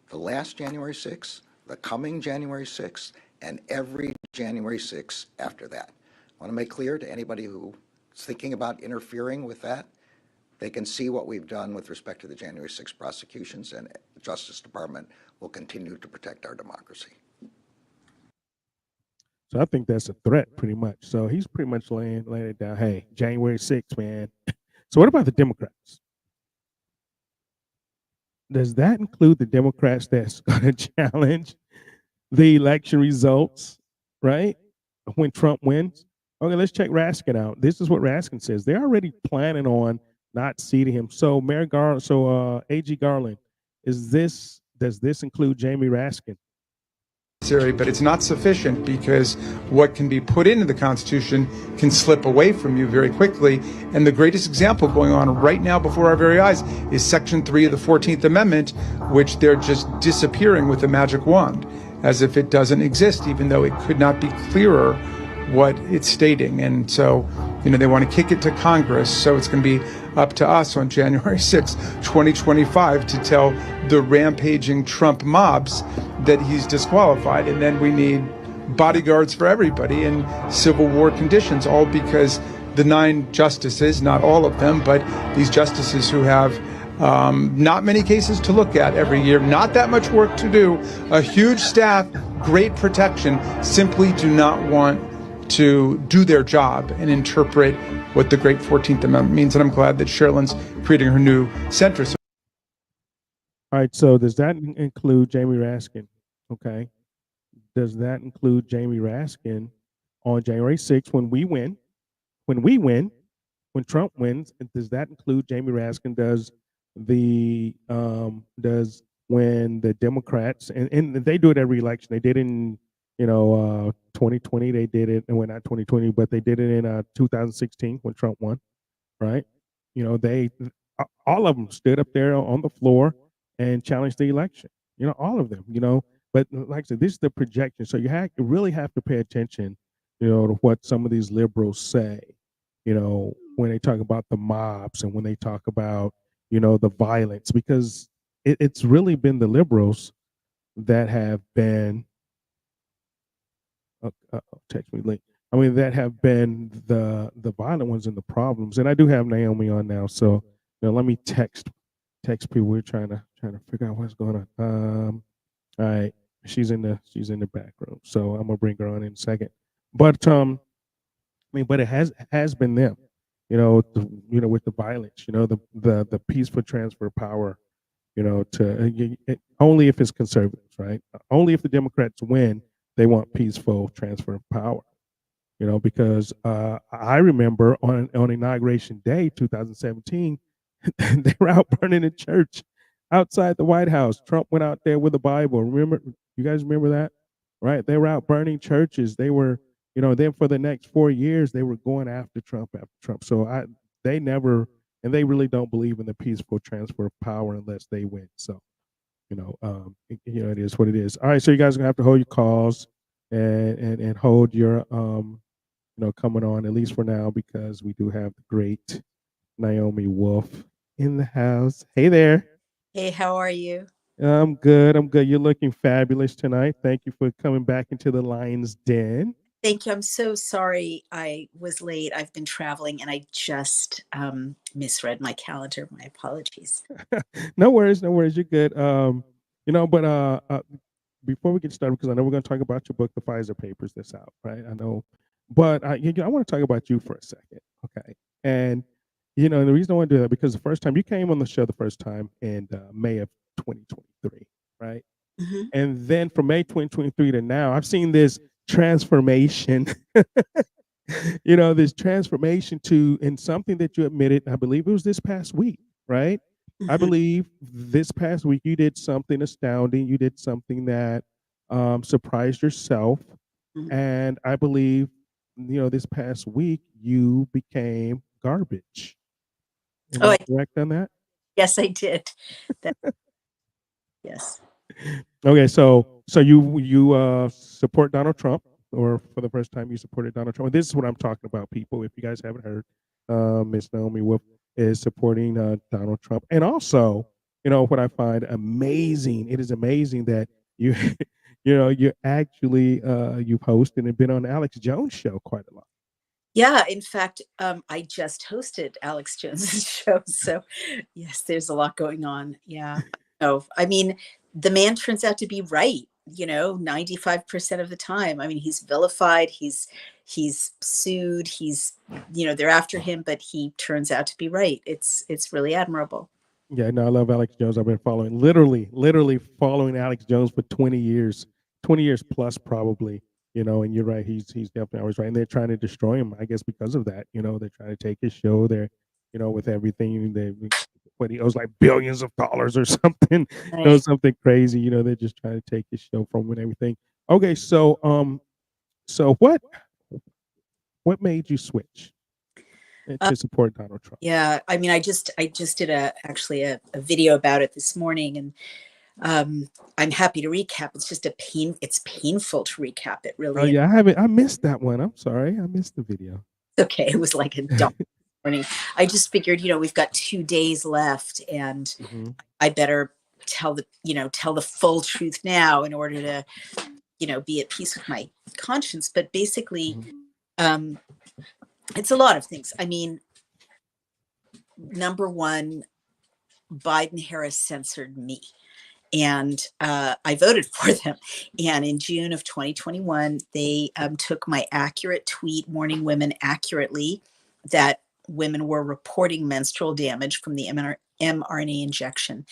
Speaker 13: The last January 6th, the coming January 6th, and every January 6th after that. I want to make clear to anybody who is thinking about interfering with that, they can see what we've done with respect to the January 6th prosecutions, and the Justice Department will continue to protect our democracy.
Speaker 9: So I think that's a threat, pretty much. So he's pretty much laying it down. Hey, January 6th, man. So what about the Democrats? Does that include the Democrats that's going to challenge the election results, right? When Trump wins? Okay, let's check Raskin out. This is what Raskin says. They're already planning on not seating him. So AG Garland, is this does this include Jamie Raskin?
Speaker 14: But it's not sufficient because what can be put into the Constitution can slip away from you very quickly. And the greatest example going on right now before our very eyes is Section 3 of the 14th Amendment, which they're just disappearing with a magic wand, as if it doesn't exist, even though it could not be clearer what it's stating. And so, they want to kick it to Congress. So it's going to be up to us on January 6, 2025, to tell the rampaging Trump mobs that he's disqualified. And then we need bodyguards for everybody in Civil War conditions, all because the 9 justices, not all of them, but these justices who have not many cases to look at every year, not that much work to do, a huge staff, great protection, simply do not want to do their job and interpret what the great 14th Amendment means. And I'm glad that Sherilyn's creating her new center.
Speaker 9: All right, so does that include Jamie Raskin? Okay. Does that include Jamie Raskin on January 6th when we win? When Trump wins, does that include Jamie Raskin? Does when the Democrats and they do it every election. They did it in 2020, they did it, and well, not 2020, but they did it in 2016 when Trump won, right? They all of them stood up there on the floor and challenged the election. All of them. But like I said, this is the projection, so you really have to pay attention, to what some of these liberals say, when they talk about the mobs and when they talk about the violence, because it's really been the liberals that have been text me link. I mean, that have been the violent ones and the problems. And I do have Naomi on now, so let me text people. We're trying to figure out what's going on. All right, she's in the back room, so I'm gonna bring her on in a second. But but it has been them, with the violence, the peaceful transfer of power, only if it's conservatives, right? Only if the Democrats win, they want peaceful transfer of power, because I remember on Inauguration Day, 2017, they were out burning a church outside the White House. Trump went out there with a Bible. You guys remember that? Right? They were out burning churches. They were, then for the next 4 years, they were going after Trump. So they never, and they really don't believe in the peaceful transfer of power unless they win. So, it is what it is. All right, so you guys are gonna have to hold your calls and hold your coming on, at least for now, because we do have the great Naomi Wolf in the house. Hey there.
Speaker 15: Hey, how are you?
Speaker 9: I'm good. You're looking fabulous tonight. Thank you for coming back into the Lion's Den.
Speaker 15: Thank you. I'm so sorry I was late. I've been traveling and I just misread my calendar. My apologies.
Speaker 9: No worries. You're good. But before we get started, because I know we're going to talk about your book, The Pfizer Papers, that's out, right? I know. But I want to talk about you for a second, okay? And, the reason I want to do that, because the first time you came on the show in May of 2023, right?
Speaker 15: Mm-hmm.
Speaker 9: And then from May 2023 to now, I've seen this transformation, this transformation in something that you admitted, I believe it was this past week, right?
Speaker 15: Mm-hmm.
Speaker 9: I believe this past week you did something astounding. You did something that surprised yourself.
Speaker 15: Mm-hmm.
Speaker 9: And I believe, this past week you became garbage. Am I correct on that?
Speaker 15: Yes, I did. Yes.
Speaker 9: Okay, so you support Donald Trump, or for the first time you supported Donald Trump. And this is what I'm talking about, people. If you guys haven't heard, Miss Naomi Wolf is supporting Donald Trump. And also, what I find amazing, it is amazing that you, you actually you've hosted and been on Alex Jones' show quite a lot.
Speaker 15: Yeah, in fact, I just hosted Alex Jones's show. So yes, there's a lot going on. Yeah. No, I mean, the man turns out to be right, 95% of the time. I mean, he's vilified, he's sued, they're after him, but he turns out to be right. It's really admirable.
Speaker 9: Yeah, no, I love Alex Jones. I've been following, literally following Alex Jones for 20 years plus probably, and you're right. He's definitely always right. And they're trying to destroy him, I guess, because of that. They're trying to take his show there, with everything. what he owes like billions of dollars or something, something crazy. They're just trying to take his show from him and everything. Okay, so what made you switch to support Donald Trump?
Speaker 15: Yeah, I mean, I just did actually a video about it this morning, and I'm happy to recap. It's just it's painful to recap it, really.
Speaker 9: Oh yeah, I missed that one. I'm sorry, I missed the video.
Speaker 15: Okay, it was like a dumb morning. I just figured, we've got 2 days left, and I better tell the full truth now in order to, be at peace with my conscience. But basically, it's a lot of things. I mean, number one, Biden-Harris censored me. And I voted for them. And in June of 2021, they took my accurate tweet warning women accurately that women were reporting menstrual damage from the mRNA injection.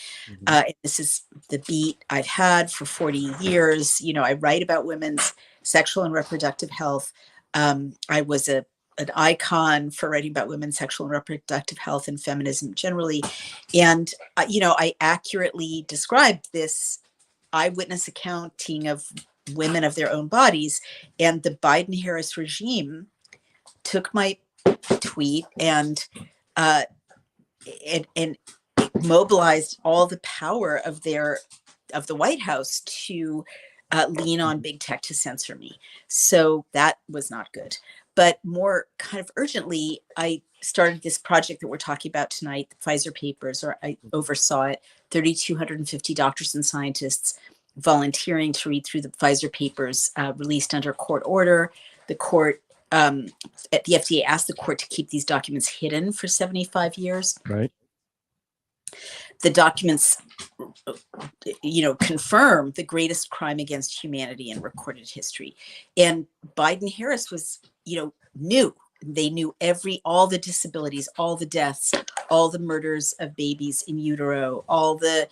Speaker 15: This is the beat I've had for 40 years. I write about women's sexual and reproductive health. I was an icon for writing about women's sexual and reproductive health and feminism generally. And, I accurately described this eyewitness accounting of women of their own bodies. And the Biden-Harris regime took my tweet and mobilized all the power of the White House to lean on big tech to censor me. So that was not good. But more kind of urgently, I started this project that we're talking about tonight, the Pfizer papers, or I oversaw it, 3,250 doctors and scientists volunteering to read through the Pfizer papers released under court order. The court, the FDA asked the court to keep these documents hidden for 75 years.
Speaker 9: Right.
Speaker 15: The documents, confirm the greatest crime against humanity in recorded history. And Biden-Harris was, knew. They knew all the disabilities, all the deaths, all the murders of babies in utero, all the,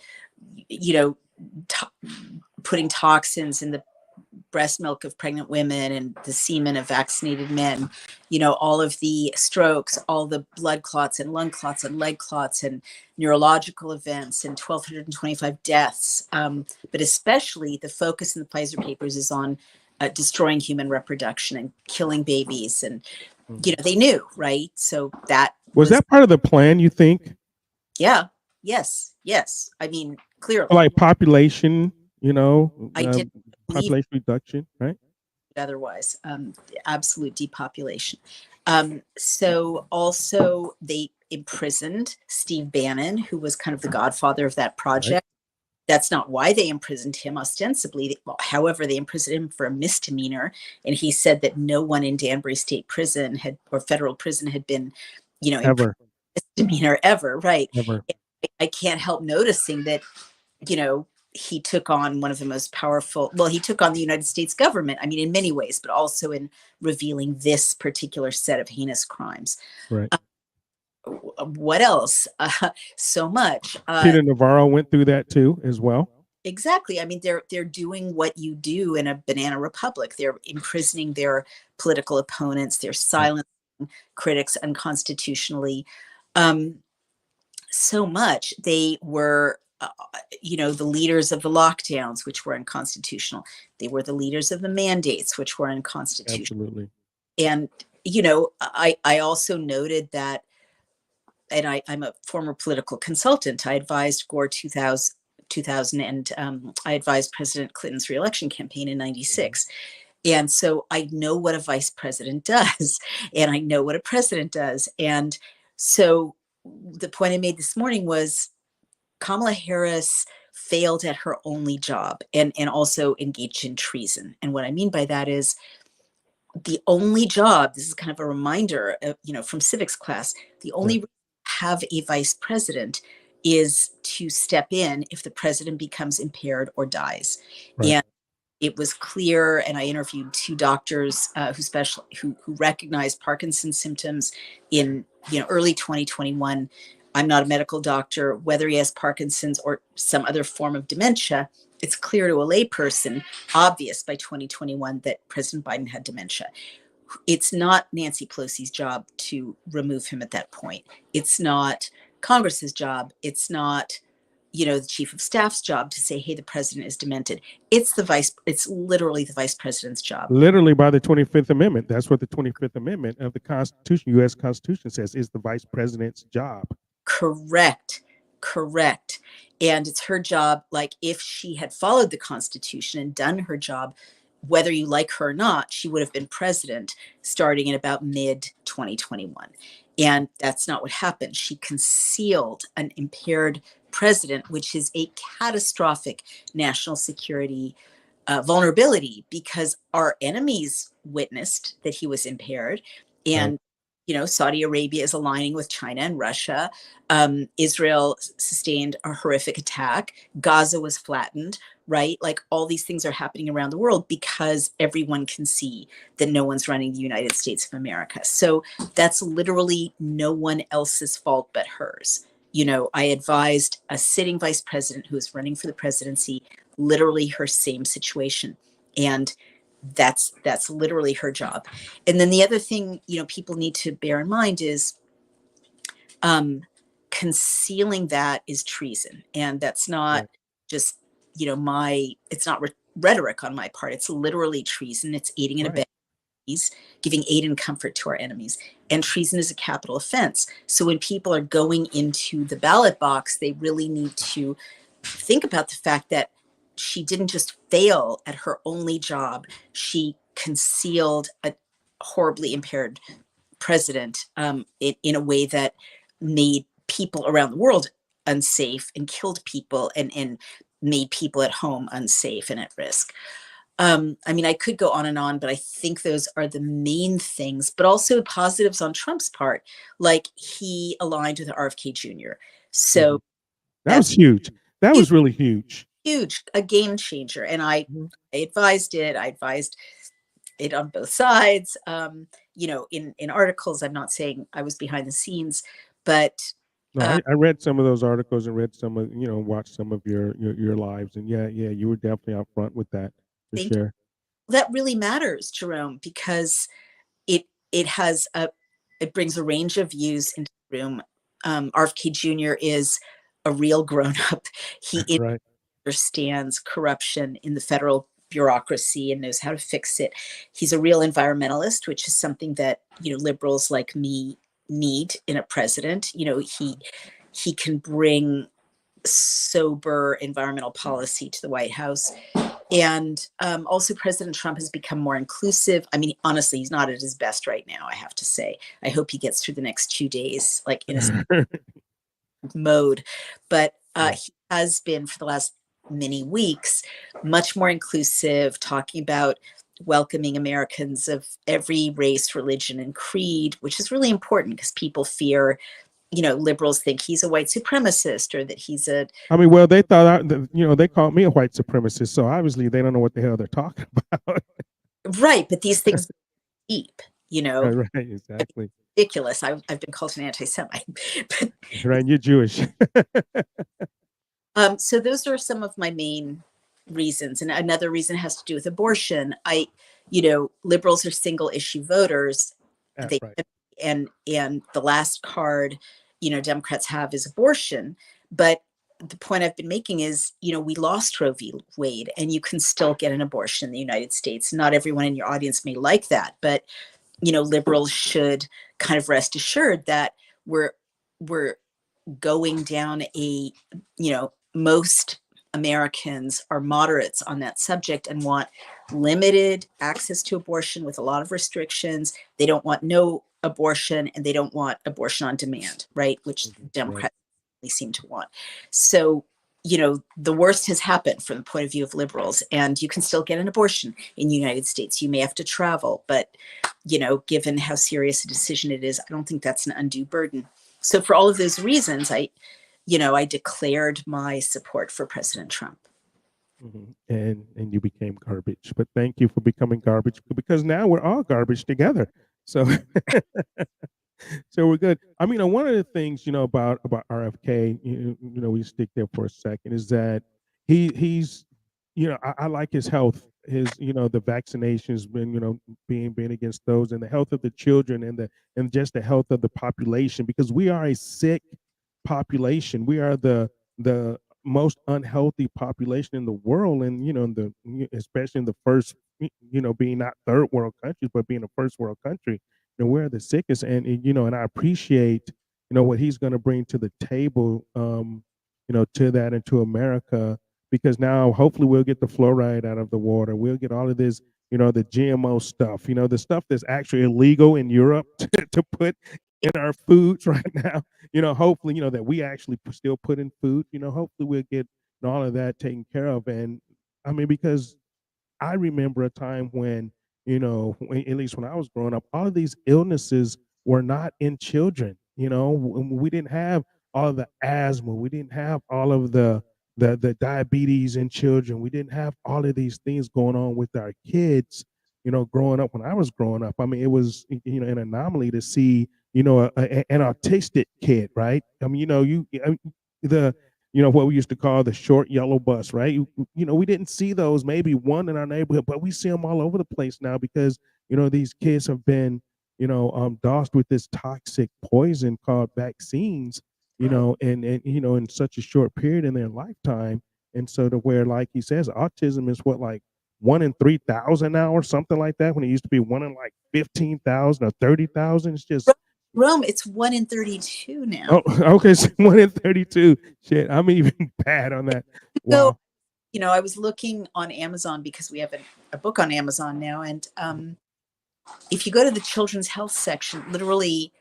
Speaker 15: putting toxins in the breast milk of pregnant women and the semen of vaccinated men, all of the strokes, all the blood clots and lung clots and leg clots and neurological events and 1,225 deaths. But especially the focus in the Pfizer papers is on destroying human reproduction and killing babies. And, they knew, right? So that
Speaker 9: was that part of the plan, you think?
Speaker 15: Yeah. Yes. I mean, clearly.
Speaker 9: Like population,
Speaker 15: I did
Speaker 9: population reduction, right?
Speaker 15: Otherwise, absolute depopulation. So also they imprisoned Steve Bannon, who was kind of the godfather of that project. Right. That's not why they imprisoned him ostensibly. However, they imprisoned him for a misdemeanor. And he said that no one in Danbury State Prison or federal prison had been,
Speaker 9: ever
Speaker 15: misdemeanor ever. Right.
Speaker 9: Ever.
Speaker 15: I can't help noticing that, he took on one of the most powerful, he took on the United States government, I mean, in many ways, but also in revealing this particular set of heinous crimes.
Speaker 9: Right.
Speaker 15: What else? So much.
Speaker 9: Peter Navarro went through that too, as well.
Speaker 15: Exactly. I mean, they're doing what you do in a banana republic. They're imprisoning their political opponents. They're silencing critics unconstitutionally. So much. They were, the leaders of the lockdowns, which were unconstitutional. They were the leaders of the mandates, which were unconstitutional.
Speaker 9: Absolutely.
Speaker 15: And, I also noted that, and I'm a former political consultant. I advised Gore 2000 and I advised President Clinton's reelection campaign in 96. And so I know what a vice president does, and I know what a president does. And so the point I made this morning was Kamala Harris failed at her only job and also engaged in treason. And what I mean by that is the only job, this is kind of a reminder, from civics class, the only have a vice president is to step in if the president becomes impaired or dies. Right. And it was clear, and I interviewed 2 doctors who recognized Parkinson's symptoms in early 2021. I'm not a medical doctor. Whether he has Parkinson's or some other form of dementia, it's clear to a layperson, obvious by 2021, that President Biden had dementia. It's not Nancy Pelosi's job to remove him at that point. It's not Congress's job. It's not, the chief of staff's job to say, hey, the president is demented. It's literally the vice president's job.
Speaker 9: Literally by the 25th Amendment. That's what the 25th Amendment of the Constitution, U.S. Constitution says, is the vice president's job.
Speaker 15: Correct. And it's her job, like if she had followed the Constitution and done her job, whether you like her or not, she would have been president starting in about mid 2021. And that's not what happened. She concealed an impaired president, which is a catastrophic national security vulnerability, because our enemies witnessed that he was impaired. And Saudi Arabia is aligning with China and Russia. Israel sustained a horrific attack. Gaza was flattened, right? Like all these things are happening around the world because everyone can see that no one's running the United States of America. So that's literally no one else's fault but hers. I advised a sitting vice president who is running for the presidency, literally her same situation. And that's literally her job. And then the other thing, people need to bear in mind is concealing that is treason. And that's not just, it's not rhetoric on my part. It's literally treason. It's aiding and abetting, giving aid and comfort to our enemies. And treason is a capital offense. So when people are going into the ballot box, they really need to think about the fact that she didn't just fail at her only job. She concealed a horribly impaired president in a way that made people around the world unsafe and killed people and made people at home unsafe and at risk. I could go on and on, but I think those are the main things, but also positives on Trump's part, like he aligned with RFK Jr. So
Speaker 9: that was huge. That was really huge.
Speaker 15: Huge, a game changer. And I advised it. I advised it on both sides. In articles, I'm not saying I was behind the scenes, but
Speaker 9: no, I read some of those articles and read some of, watched some of your lives. And yeah, you were definitely out front with that for sure.
Speaker 15: That really matters, Jerome, because it brings a range of views into the room. RFK Jr. is a real grown-up. He understands corruption in the federal bureaucracy and knows how to fix it. He's a real environmentalist, which is something that liberals like me need in a president. He can bring sober environmental policy to the White House. And also President Trump has become more inclusive. Honestly, he's not at his best right now, I have to say. I hope he gets through the next 2 days, like in a mode. But he has been for the last many weeks much more inclusive, talking about welcoming Americans of every race, religion, and creed, which is really important because people fear, liberals think he's a white supremacist or that he's a...
Speaker 9: well, they thought, they called me a white supremacist. So obviously they don't know what the hell they're talking about.
Speaker 15: Right. But these things are deep,
Speaker 9: Right, exactly.
Speaker 15: Ridiculous. I've been called an anti-Semite.
Speaker 9: Right, you're Jewish.
Speaker 15: So those are some of my main reasons. And another reason has to do with abortion. Liberals are single issue voters. And the last card, Democrats have is abortion. But the point I've been making is, we lost Roe v. Wade, and you can still get an abortion in the United States. Not everyone in your audience may like that, but, liberals should kind of rest assured that we're going down a, most Americans are moderates on that subject and want limited access to abortion with a lot of restrictions. They don't want no abortion, and they don't want abortion on demand, right? Which Democrats seem to want. So, the worst has happened from the point of view of liberals, and you can still get an abortion in the United States. You may have to travel, but, given how serious a decision it is, I don't think that's an undue burden. So for all of those reasons, I declared my support for President Trump.
Speaker 9: And you became garbage. But thank you for becoming garbage, because now we're all garbage together. So so we're good. One of the things, about RFK, we stick there for a second, is that he's, I like his health, his, the vaccinations, been, being against those, and the health of the children, and just the health of the population, because we are a sick population. We are the most unhealthy population in the world, and especially in the first, being not third world countries, but being a first world country. We're the sickest, and I appreciate what he's going to bring to the table, to that and to America, because now hopefully we'll get the fluoride out of the water. We'll get all of this, the GMO stuff, the stuff that's actually illegal in Europe to put in our foods right now. Hopefully, that we actually still put in food. Hopefully we'll get all of that taken care of. And I mean, because I remember a time when, at least when I was growing up, all of these illnesses were not in children. We didn't have all of the asthma. We didn't have all of the diabetes in children. We didn't have all of these things going on with our kids. Growing up, when I was growing up, I mean, it was an anomaly to see an autistic kid, right? I mean, the what we used to call the short yellow bus, right? We didn't see those, maybe one in our neighborhood, but we see them all over the place now because these kids have been dosed with this toxic poison called vaccines, and in such a short period in their lifetime. And so to where, like he says, autism is what, like 1 in 3,000 now or something like that, when it used to be 1 in like 15,000 or 30,000. It's just
Speaker 15: Rome, it's 1 in 32 now.
Speaker 9: Oh, okay, so 1 in 32. Shit, I'm even bad on that. Wow.
Speaker 15: So, I was looking on Amazon because we have a book on Amazon now, and if you go to the children's health section, literally,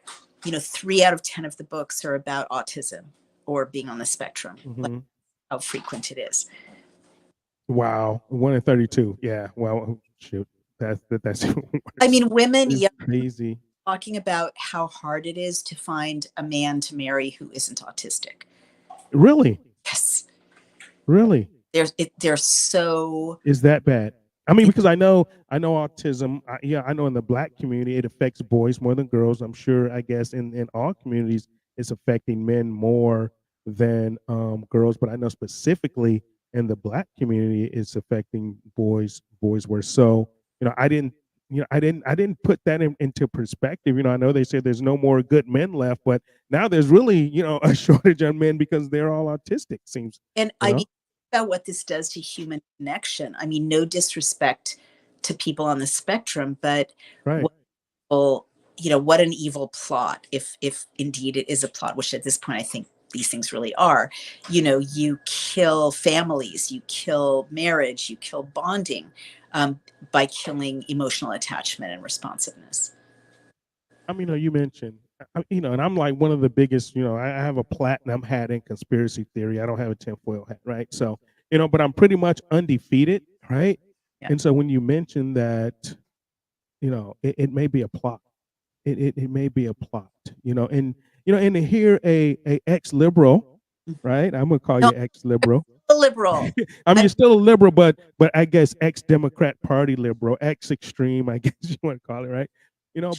Speaker 15: 3 out of 10 of the books are about autism or being on the spectrum. Like how frequent it is.
Speaker 9: Wow, 1 in 32. Yeah. Well, shoot, that's
Speaker 15: I mean, women,
Speaker 9: it's
Speaker 15: yeah,
Speaker 9: crazy.
Speaker 15: talking about how hard it is to find a man to marry who isn't autistic.
Speaker 9: Really?
Speaker 15: Yes.
Speaker 9: Really?
Speaker 15: They're so.
Speaker 9: Is that bad? I mean, because I know autism. I know in the Black community it affects boys more than girls. I'm sure. I guess in all communities it's affecting men more than girls. But I know specifically in the Black community it's affecting boys worse. So I didn't put that into perspective. I know they say there's no more good men left, but now there's really a shortage of men because they're all autistic. Seems.
Speaker 15: And I mean, about what this does to human connection. I mean, no disrespect to people on the spectrum, but
Speaker 9: right.
Speaker 15: What an evil plot, if indeed it is a plot, which at this point I think these things really are. You kill families, you kill marriage, you kill bonding by killing emotional attachment and responsiveness.
Speaker 9: I mean, you mentioned, and I'm like one of the biggest, I have a platinum hat in conspiracy theory. I don't have a tinfoil hat, right? So, but I'm pretty much undefeated, right? Yeah. And so when you mention that, it may be a plot. It may be a plot, and to hear a ex-liberal, right? I'm gonna call you ex-liberal.
Speaker 15: A liberal.
Speaker 9: I mean, you're still a liberal, but I guess ex-Democrat Party liberal, ex-extreme, I guess you want to call it, right?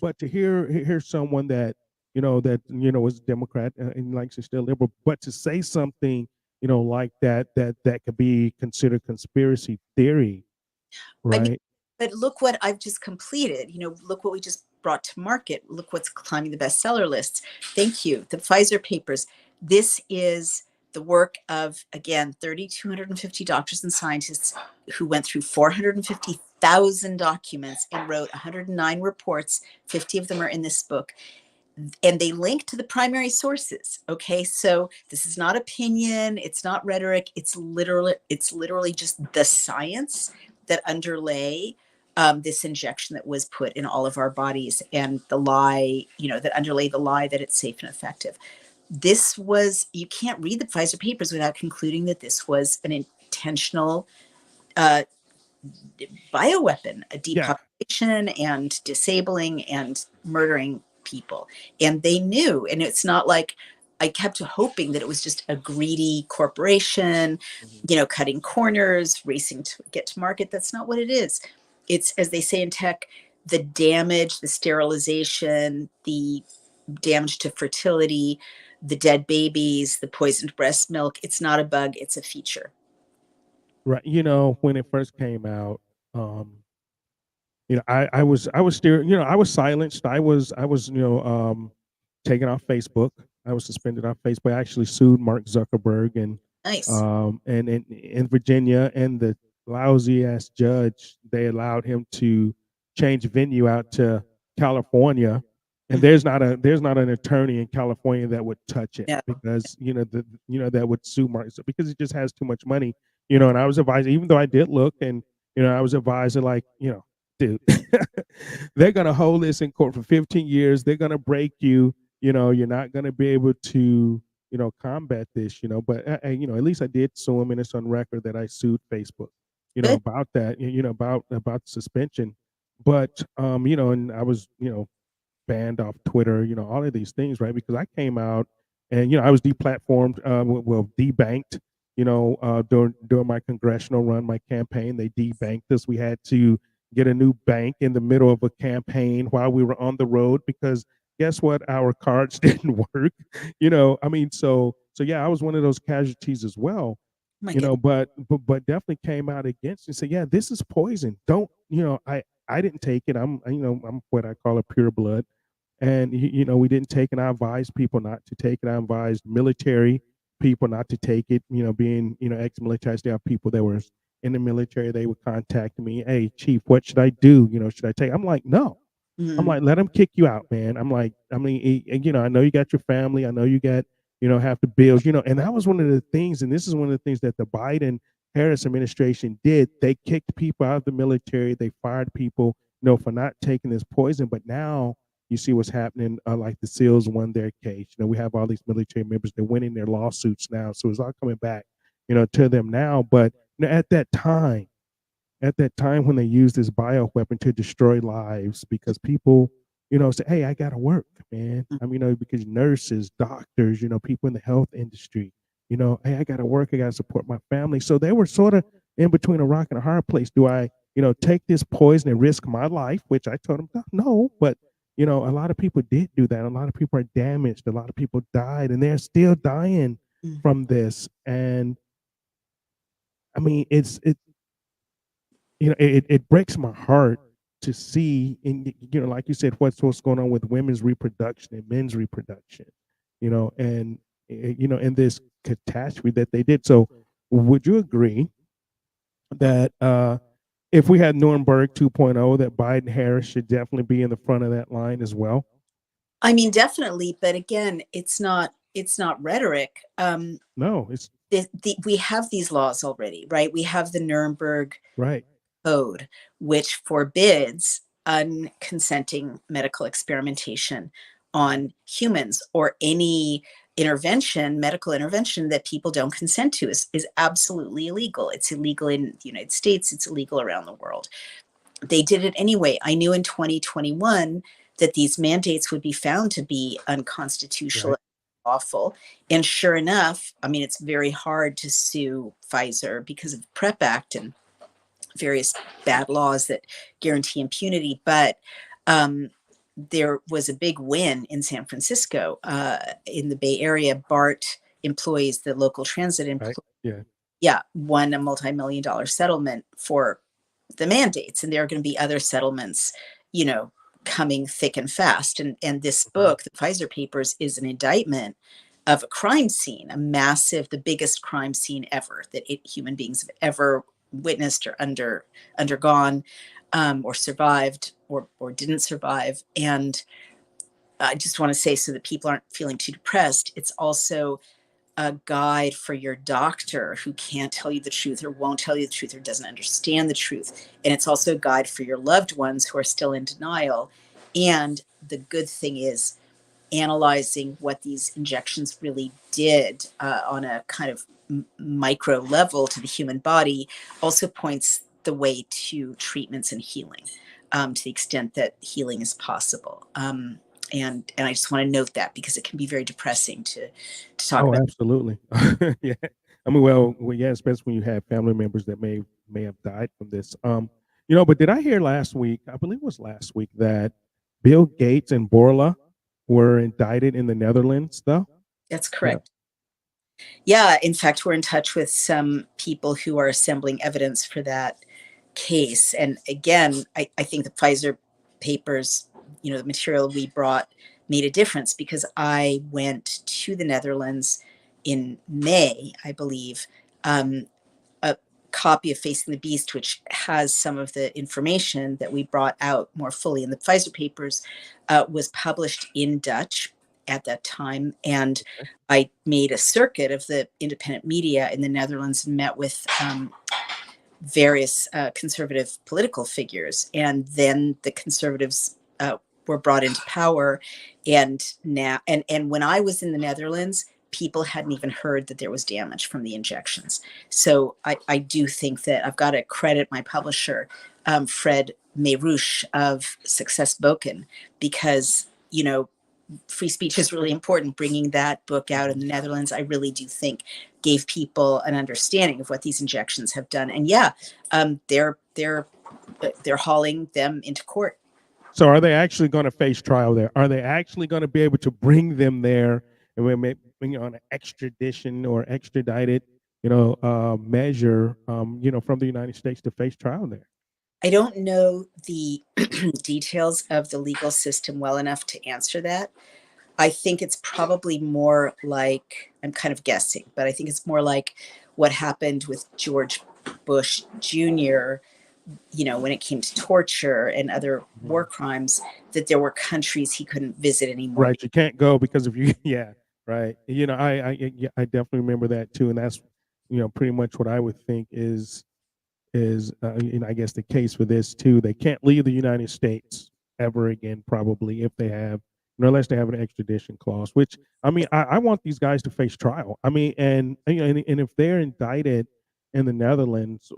Speaker 9: But to hear someone that was Democrat and likes to still liberal, but to say something like that could be considered conspiracy theory, right?
Speaker 15: I mean, but look what I've just completed. Look what we just brought to market. Look what's climbing the bestseller lists. Thank you. The Pfizer papers. This is the work of, again, 3,250 doctors and scientists who went through 450,000 documents and wrote 109 reports. 50 of them are in this book. And they link to the primary sources. Okay, so this is not opinion. It's not rhetoric. It's literally just the science that underlay this injection that was put in all of our bodies, and the lie, that underlay the lie that it's safe and effective. You can't read the Pfizer papers without concluding that this was an intentional bioweapon, a depopulation and disabling and murdering people. And they knew, and it's not like I kept hoping that it was just a greedy corporation, cutting corners, racing to get to market. That's not what it is. It's, as they say in tech, the damage, the sterilization, the damage to fertility, the dead babies, the poisoned breast milk. It's not a bug, it's a feature.
Speaker 9: Right. When it first came out, I was steering, I was silenced. I was taken off Facebook. I was suspended off Facebook. I actually sued Mark Zuckerberg
Speaker 15: Nice.
Speaker 9: and in Virginia, and the lousy ass judge, they allowed him to change venue out to California. And there's not an attorney in California that would touch it
Speaker 15: Yeah.
Speaker 9: because that would sue Mark because he just has too much money. And I was advised, even though I did look, and I was advised that, like, dude, they're gonna hold this in court for 15 years. They're gonna break you. You're not gonna be able to combat this. But at least I did sue him, and it's on record that I sued Facebook.
Speaker 15: Good.
Speaker 9: About that. About suspension. But and I was banned off Twitter, all of these things, right? Because I came out and I was deplatformed, debanked, during my congressional run, my campaign. They debanked us. We had to get a new bank in the middle of a campaign while we were on the road because guess what? Our cards didn't work. So yeah, I was one of those casualties as well.
Speaker 15: My goodness.
Speaker 9: But definitely came out against and said, yeah, this is poison. Don't, I didn't take it. I'm what I call a pure blood. And we didn't take it. I advised people not to take it. I advised military people not to take it. Being ex-military, I still have people that were in the military. They would contact me. Hey, chief, what should I do? Should I take? I'm like, no. I'm like, let them kick you out, man. I'm like, I mean, I know you got your family. I know you got have the bills. And that was one of the things. And this is one of the things that the Biden Harris administration did. They kicked people out of the military. They fired people, for not taking this poison. But now you see what's happening, like the SEALs won their case. We have all these military members, they're winning their lawsuits now. So it's all coming back, to them now. But at that time when they used this bioweapon to destroy lives because people, say, hey, I got to work, man. Because nurses, doctors, people in the health industry, hey, I got to work. I got to support my family. So they were sort of in between a rock and a hard place. Do I, take this poison and risk my life? Which I told them, no, but a lot of people did do that. A lot of people are damaged. A lot of people died, and they're still dying from this. And I mean, it breaks my heart to see, and like you said, what's going on with women's reproduction and men's reproduction, and in this catastrophe that they did. So, would you agree that if we had Nuremberg 2.0, that Biden Harris should definitely be in the front of that line as well?
Speaker 15: I mean, definitely, but again, it's not rhetoric.
Speaker 9: No, it's
Speaker 15: we have these laws already, right? We have the Nuremberg Code, which forbids unconsenting medical experimentation on humans, or any medical intervention that people don't consent to is absolutely illegal. It's illegal in the United States. It's illegal around the world. They did it anyway. I knew in 2021 that these mandates would be found to be unconstitutional, awful. And sure enough, I mean, it's very hard to sue Pfizer because of the PrEP Act and various bad laws that guarantee impunity. But there was a big win in San Francisco, in the Bay Area. BART employees, the local transit employees, won a multi-million-dollar settlement for the mandates. And there are going to be other settlements, coming thick and fast. And this book, the Pfizer Papers, is an indictment of a crime scene, the biggest crime scene ever that human beings have ever witnessed or undergone, or survived or didn't survive. And I just want to say, so that people aren't feeling too depressed, it's also a guide for your doctor who can't tell you the truth or won't tell you the truth or doesn't understand the truth. And it's also a guide for your loved ones who are still in denial. And the good thing is analyzing what these injections really did on a kind of micro level to the human body also points the way to treatments and healing, to the extent that healing is possible. And I just want to note that because it can be very depressing to talk about.
Speaker 9: Absolutely. Yeah. I mean, well, yeah, especially when you have family members that may have died from this. But did I hear last week, I believe it was last week, that Bill Gates and Borla were indicted in the Netherlands, though?
Speaker 15: That's correct. Yeah, in fact, we're in touch with some people who are assembling evidence for that case. And again, I think the Pfizer Papers, the material we brought made a difference because I went to the Netherlands in May, I believe. A copy of Facing the Beast, which has some of the information that we brought out more fully in the Pfizer papers, was published in Dutch at that time. And I made a circuit of the independent media in the Netherlands and met with various conservative political figures. And then the conservatives were brought into power. And now, and when I was in the Netherlands, people hadn't even heard that there was damage from the injections. So I do think that I've got to credit my publisher, Fred Mayrouche of Success Boken, because, you know, free speech is really important. Bringing that book out in the Netherlands, I really do think gave people an understanding of what these injections have done. And yeah, they're hauling them into court.
Speaker 9: So are they actually going to face trial there? Are they actually going to be able to bring them there and we may bring on an extradition or extradited, measure, from the United States to face trial there?
Speaker 15: I don't know the details of the legal system well enough to answer that. I think it's probably more like, I'm kind of guessing, but I think it's more like what happened with George Bush Jr., when it came to torture and other war crimes, that there were countries he couldn't visit anymore.
Speaker 9: Right. You can't go because of you. Yeah. Right. I definitely remember that too. And that's, pretty much what I would think is I guess the case for this too. They can't leave the United States ever again, probably, if they have, unless they have an extradition clause, which, I want these guys to face trial. And if they're indicted in the Netherlands,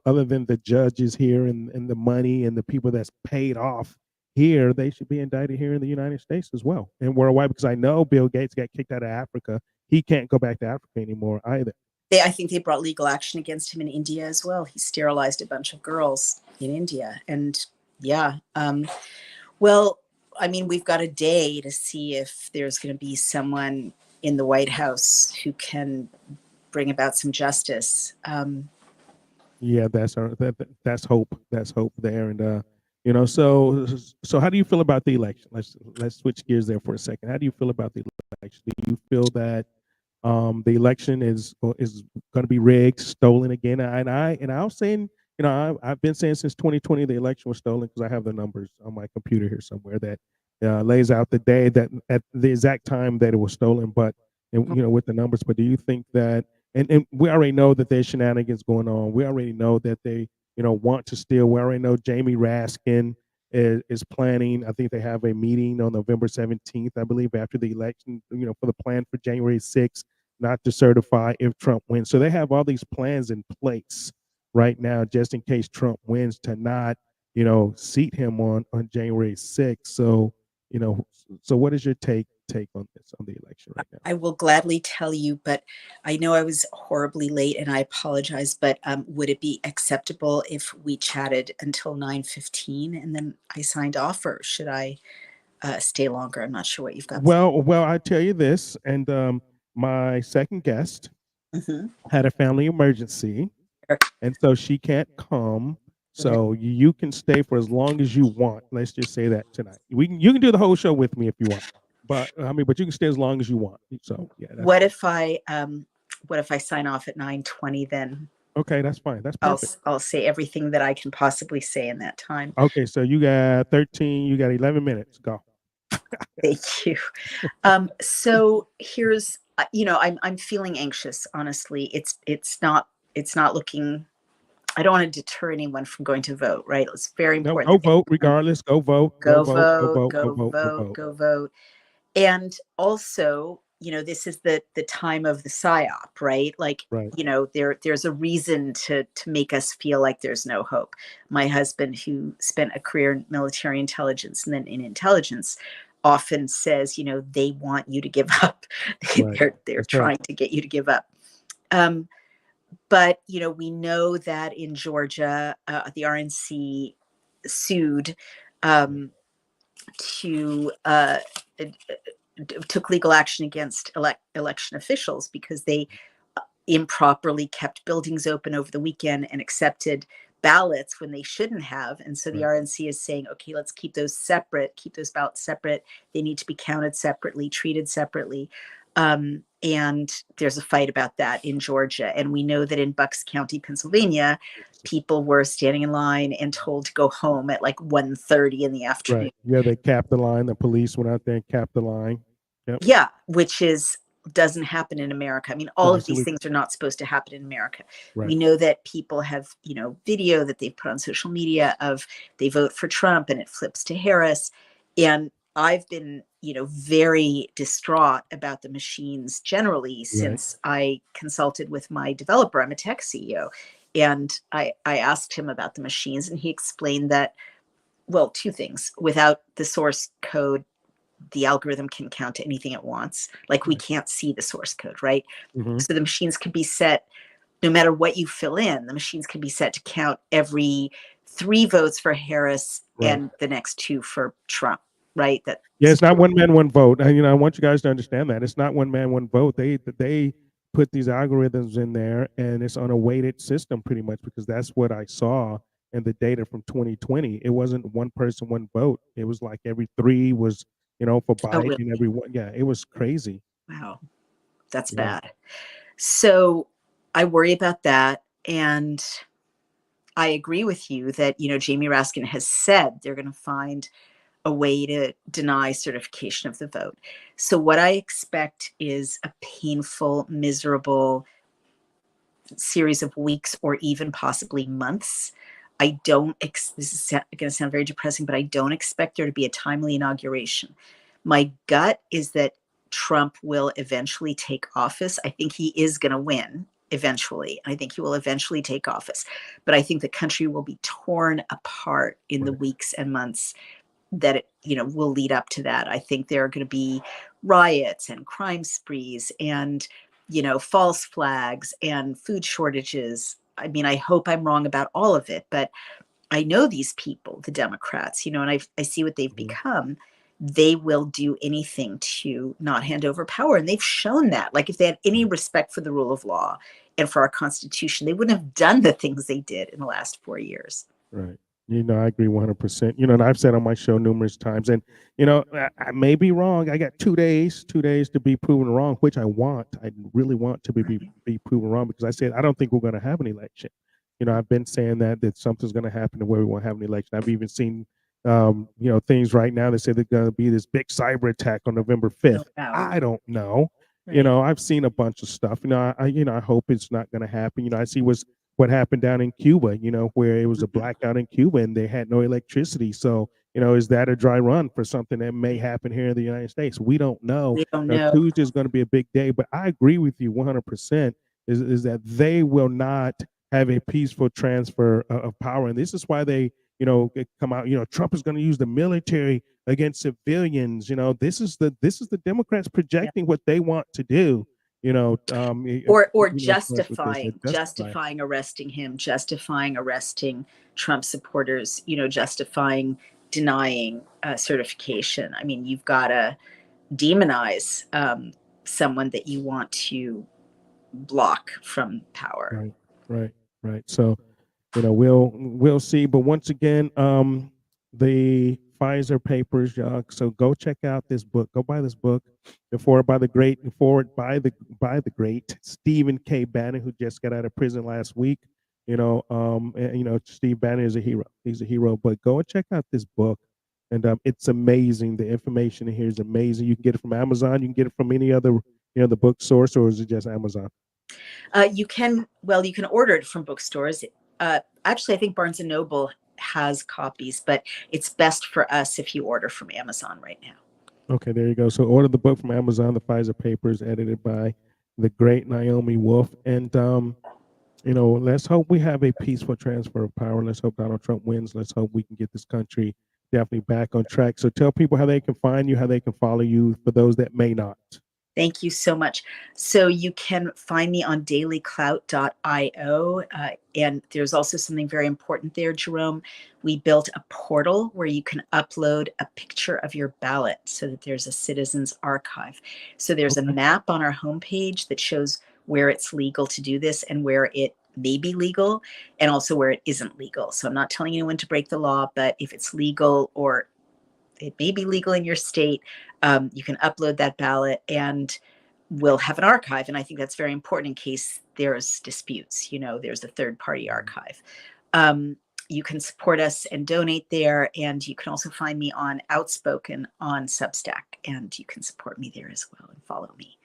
Speaker 9: other than the judges here and the money and the people that's paid off here, they should be indicted here in the United States as well and worldwide, because I know Bill Gates got kicked out of Africa. He can't go back to Africa anymore either.
Speaker 15: I think they brought legal action against him in India as well. He sterilized a bunch of girls in India. And yeah, we've got a day to see if there's going to be someone in the White House who can bring about some justice.
Speaker 9: Yeah, that's hope. That's hope there. And so how do you feel about the election? Let's switch gears there for a second. How do you feel about the election? Do you feel that the election is going to be rigged, stolen again? And I'll saying, I've been saying since 2020 the election was stolen, because I have the numbers on my computer here somewhere that lays out the day that at the exact time that it was stolen, but with the numbers. But do you think that, and we already know that there's shenanigans going on. We already know that they want to steal. We already know Jamie Raskin is planning. I think they have a meeting on November 17th, I believe, after the election, for the plan for January 6th, not to certify if Trump wins. So they have all these plans in place right now, just in case Trump wins, to not, seat him on January 6th. So, so what is your take on this, on the election right now?
Speaker 15: I will gladly tell you, but I know I was horribly late and I apologize, but would it be acceptable if we chatted until 9:15 and then I signed off, or should I stay longer? I'm not sure what you've got.
Speaker 9: Well, I tell you this, and my second guest had a family emergency, and so she can't come. So you can stay for as long as you want. Let's just say that tonight. You can do the whole show with me if you want, but you can stay as long as you want. So yeah.
Speaker 15: What if I sign off at 9:20 then?
Speaker 9: Okay, that's fine. That's perfect.
Speaker 15: I'll say everything that I can possibly say in that time.
Speaker 9: Okay, so you got 11 minutes. Go.
Speaker 15: Thank you. So here's, I'm feeling anxious. Honestly, it's not looking. I don't want to deter anyone from going to vote, right? It's very important.
Speaker 9: Go vote regardless. Go vote.
Speaker 15: Go vote. And also, this is the time of the PSYOP, right? Like,
Speaker 9: right.
Speaker 15: There's a reason to make us feel like there's no hope. My husband, who spent a career in military intelligence and then in intelligence, often says, they want you to give up.
Speaker 9: Right.
Speaker 15: They're trying to get you to give up. But, we know that in Georgia, the RNC sued took legal action against election officials because they improperly kept buildings open over the weekend and accepted ballots when they shouldn't have. And so the
Speaker 9: Right.
Speaker 15: RNC is saying, okay, let's keep those separate, keep those ballots separate. They need to be counted separately, treated separately. And there's a fight about that in Georgia. And we know that in Bucks County, Pennsylvania, people were standing in line and told to go home at like 1:30 in the afternoon.
Speaker 9: Right. Yeah, they capped the line. The police went out there and capped the line. Yep.
Speaker 15: Yeah, which doesn't happen in America. I mean, all
Speaker 9: No,
Speaker 15: of
Speaker 9: it's
Speaker 15: these
Speaker 9: illegal.
Speaker 15: things are not supposed to happen in America.
Speaker 9: Right.
Speaker 15: We know that people have, video that they've put on social media of they vote for Trump and it flips to Harris. And I've been, very distraught about the machines generally since I consulted with my developer. I'm a tech CEO. And I asked him about the machines, and he explained that, well, two things. Without the source code, the algorithm can count anything it wants. Like, we can't see the source code, right?
Speaker 9: Mhm.
Speaker 15: So the machines can be set, no matter what you fill in, the machines can be set to count every 3 votes for Harris
Speaker 9: Right.
Speaker 15: and the next 2 for Trump, right?
Speaker 9: Yeah, it's not one man, one vote. And, I want you guys to understand that. It's not one man, one vote. They put these algorithms in there, and it's on a weighted system pretty much, because that's what I saw in the data from 2020. It wasn't one person, one vote. It was like every 3 was, for Biden,
Speaker 15: really?
Speaker 9: and every one. Yeah, it was crazy.
Speaker 15: Wow, that's
Speaker 9: Yeah.
Speaker 15: bad. So I worry about that. And I agree with you that, Jamie Raskin has said they're going to find a way to deny certification of the vote. So what I expect is a painful, miserable series of weeks or even possibly months. I don't, this is going to sound very depressing, but I don't expect there to be a timely inauguration. My gut is that Trump will eventually take office. I think he is going to win eventually. I think he will eventually take office. But I think the country will be torn apart in the weeks and months that it, will lead up to that. I think there are going to be riots and crime sprees and, false flags and food shortages. I mean, I hope I'm wrong about all of it, but I know these people, the Democrats, and I see what they've become. They will do anything to not hand over power. And they've shown that. Like, if they had any respect for the rule of law and for our Constitution, they wouldn't have done the things they did in the last 4 years.
Speaker 9: Right. I agree 100%. And I've said on my show numerous times, and I may be wrong. I got 2 days to be proven wrong, which I want. I really want to be proven wrong, because I said I don't think we're going to have an election. I've been saying that something's going to happen to where we won't have an election. I've even seen things right now that say there's going to be this big cyber attack on November 5th. I don't know. I've seen a bunch of stuff. I hope it's not going to happen. I see what happened down in Cuba, where it was a blackout in Cuba and they had no electricity. So, is that a dry run for something that may happen here in the United States? We don't know.
Speaker 15: We don't know.
Speaker 9: Tuesday is going to be a big day, but I agree with you 100% is that they will not have a peaceful transfer of power. And this is why they, come out, Trump is going to use the military against civilians. This is the Democrats projecting what they want to do.
Speaker 15: Or justifying arresting him, justifying arresting Trump supporters, justifying denying certification. I mean, you've got to demonize someone that you want to block from power.
Speaker 9: Right. So, we'll see. But once again, the Pfizer papers, so go check out this book. Go buy this book. Forward by the great Stephen K. Bannon, who just got out of prison last week. Steve Bannon is a hero. He's a hero. But go and check out this book, and it's amazing. The information in here is amazing. You can get it from Amazon. You can get it from any other, the book source, or is it just Amazon?
Speaker 15: You can order it from bookstores. Actually, I think Barnes & Noble has copies, but it's best for us if you order from Amazon right now.
Speaker 9: Okay, there you go. So order the book from Amazon, The Pfizer Papers, edited by the great Naomi Wolf. And, let's hope we have a peaceful transfer of power. Let's hope Donald Trump wins. Let's hope we can get this country definitely back on track. So tell people how they can find you, how they can follow you, for those that may not.
Speaker 15: Thank you so much. So you can find me on dailyclout.io. And there's also something very important there, Jerome. We built a portal where you can upload a picture of your ballot so that there's a citizen's archive. So there's a map on our homepage that shows where it's legal to do this and where it may be legal and also where it isn't legal. So I'm not telling anyone to break the law, but if it's legal or it may be legal in your state, you can upload that ballot and we'll have an archive. And I think that's very important in case there's disputes, there's a third party archive. You can support us and donate there. And you can also find me on Outspoken on Substack, and you can support me there as well and follow me.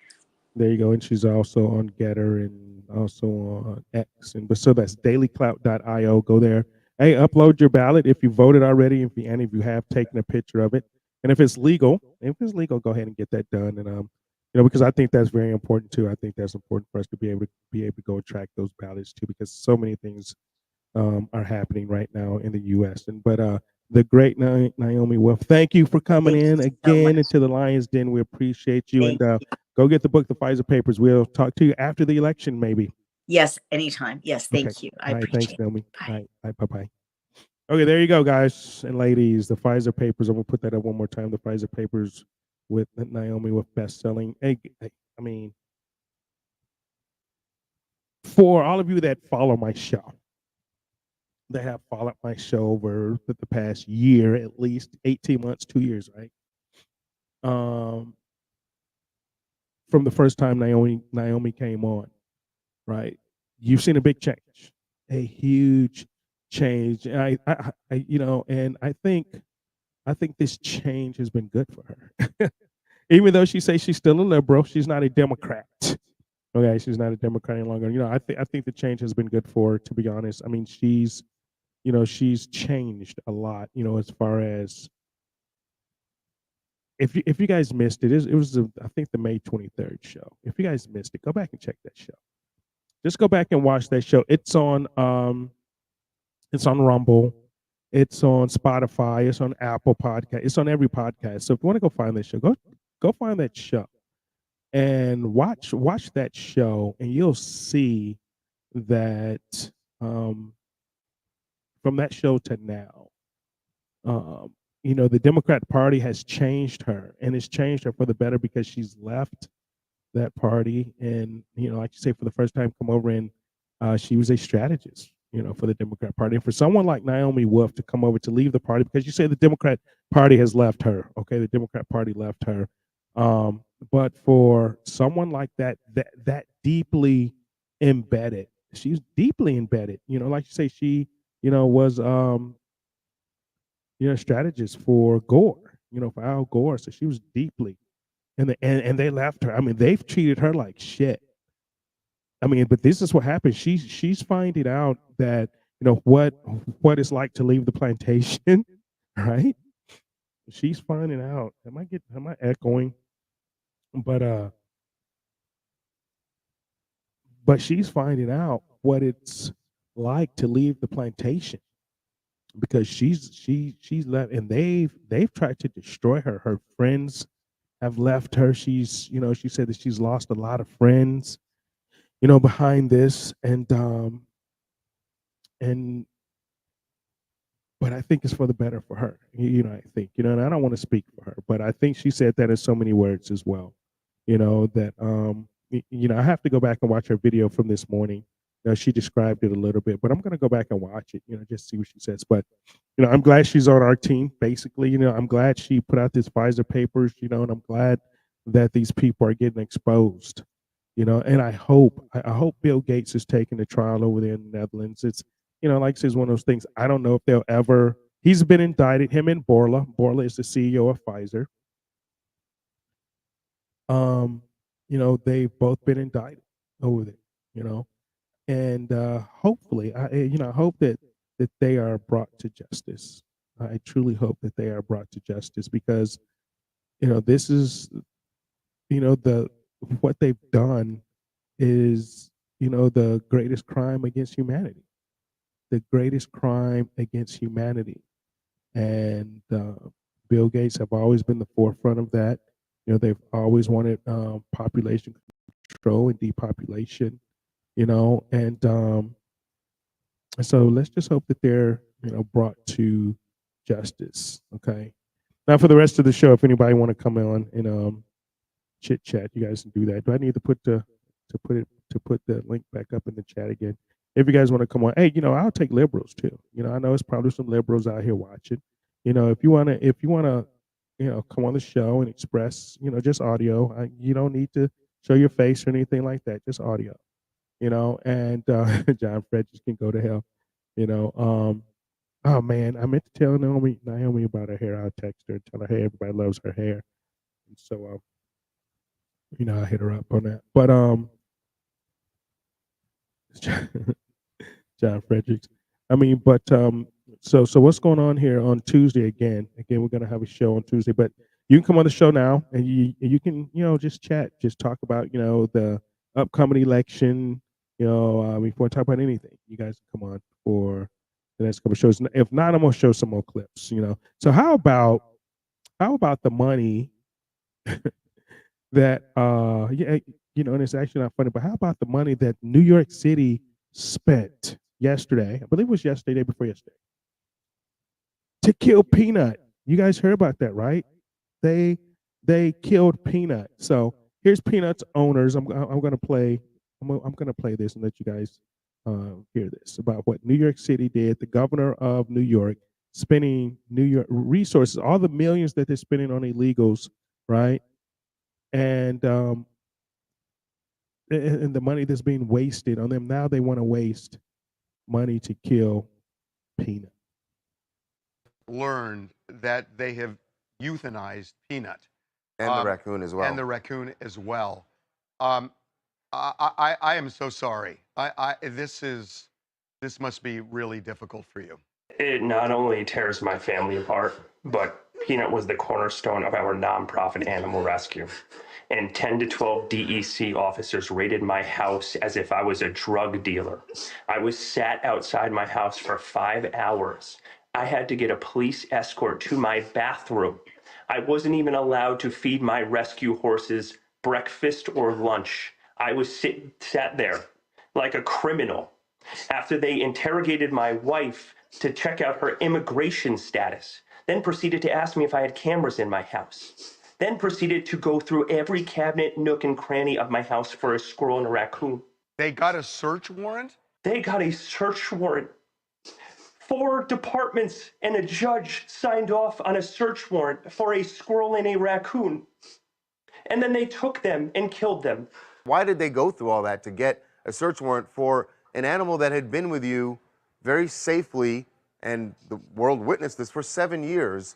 Speaker 9: There you go. And she's also on Getter and also on X. And but so that's dailyclout.io. Go there. Hey, upload your ballot if you voted already, if you have taken a picture of it. And if it's legal, go ahead and get that done. And because I think that's very important too. I think that's important for us to be able to go track those ballots too, because so many things are happening right now in the US. But the great Naomi Wolf, thank you for coming in again into the Lion's Den. We appreciate you. And go get the book, The Pfizer Papers. We'll talk to you after the election, maybe.
Speaker 15: Yes, anytime. Yes, thank you. I appreciate
Speaker 9: thanks, Naomi. Bye. Bye. Okay, there you go, guys and ladies. The Pfizer Papers. I'm gonna put that up one more time. The Pfizer Papers with Naomi Wolf best-selling. Hey, I mean, for all of you that follow my show, that have followed my show over the past year, at least 18 months, 2 years, right? From the first time Naomi came on, right? You've seen a big change, a huge change. And and I think this change has been good for her. Even though she says she's still a liberal, she's not a Democrat. Okay, she's not a Democrat any longer. I think the change has been good for her, to be honest. I mean, she's changed a lot, as far as if you guys missed it, it was I think the May 23rd show. If you guys missed it, go back and check that show. Just go back and watch that show. It's on Rumble, it's on Spotify, it's on Apple Podcast, it's on every podcast. So if you want to go find that show, go find that show and watch that show, and you'll see that from that show to now, the Democrat Party has changed her, and it's changed her for the better because she's left that party, and like you say, for the first time, come over and she was a strategist, for the Democrat Party. And for someone like Naomi Wolf to come over to leave the party, because you say the Democrat Party has left her, okay, the Democrat Party left her, but for someone like that deeply embedded, she's deeply embedded, like you say, she was strategist for Gore, for Al Gore. So she was deeply, and they left her. I mean, they've treated her like shit. I mean, but this is what happens. She's finding out that what it's like to leave the plantation, right? She's finding out. Am I echoing? But she's finding out what it's like to leave the plantation, because she's left, and they've tried to destroy her. Her friends have left her. She's she said that she's lost a lot of friends, behind this, and but I think it's for the better for her. I think, and I don't want to speak for her, but I think she said that in so many words as well. That I have to go back and watch her video from this morning. She described it a little bit, but I'm going to go back and watch it, just see what she says. But, I'm glad she's on our team, basically. I'm glad she put out this Pfizer Papers, and I'm glad that these people are getting exposed, and I hope Bill Gates is taking the trial over there in the Netherlands. It's, like I said, it's one of those things. I don't know if they'll ever, he's been indicted, him and Borla. Borla is the CEO of Pfizer. They've both been indicted over there, and hopefully, I hope that they are brought to justice. I truly hope that they are brought to justice, because this is what they've done is the greatest crime against humanity, and Bill Gates have always been the forefront of that. They've always wanted population control and depopulation, and so let's just hope that they're brought to justice. Okay. Now for the rest of the show, if anybody want to come on and chit chat, you guys can do that. Do I need to put the link back up in the chat again? if you guys want to come on, hey, I'll take liberals too. I know it's probably some liberals out here watching. If you wanna, come on the show and express, just audio. You don't need to show your face or anything like that. Just audio. And John Frederick can go to hell. Oh man, I meant to tell Naomi about her hair. I'll text her and tell her, hey, everybody loves her hair. And so, I hit her up on that. But John Fredericks. So what's going on here on Tuesday again? Again, we're gonna have a show on Tuesday, but you can come on the show now and you can, just chat, just talk about, the upcoming election. If you want to talk about anything, you guys can come on for the next couple of shows. If not, I'm gonna show some more clips, So how about the money that and it's actually not funny, but how about the money that New York City spent yesterday? I believe it was yesterday, day before yesterday, to kill Peanut. You guys heard about that, right? They killed Peanut. So here's Peanut's owners. I'm gonna play this and let you guys hear this about what New York City did. The governor of New York spending New York resources, all the millions that they're spending on illegals, right? And the money that's being wasted on them. Now they want to waste money to kill Peanut.
Speaker 16: Learned that they have euthanized Peanut.
Speaker 17: And the raccoon as well.
Speaker 16: And the raccoon as well. I am so sorry. This must be really difficult for you.
Speaker 18: It not only tears my family apart, but Peanut was the cornerstone of our nonprofit animal rescue. And 10 to 12 DEC officers raided my house as if I was a drug dealer. I was sat outside my house for 5 hours. I had to get a police escort to my bathroom. I wasn't even allowed to feed my rescue horses breakfast or lunch. I was sat there like a criminal. After they interrogated my wife to check out her immigration status, then proceeded to ask me if I had cameras in my house, then proceeded to go through every cabinet, nook, and cranny of my house for a squirrel and a raccoon.
Speaker 16: They got a search warrant?
Speaker 18: They got a search warrant. 4 departments and a judge signed off on a search warrant for a squirrel and a raccoon. And then they took them and killed them.
Speaker 17: Why did they go through all that to get a search warrant for an animal that had been with you very safely, and the world witnessed this for 7 years?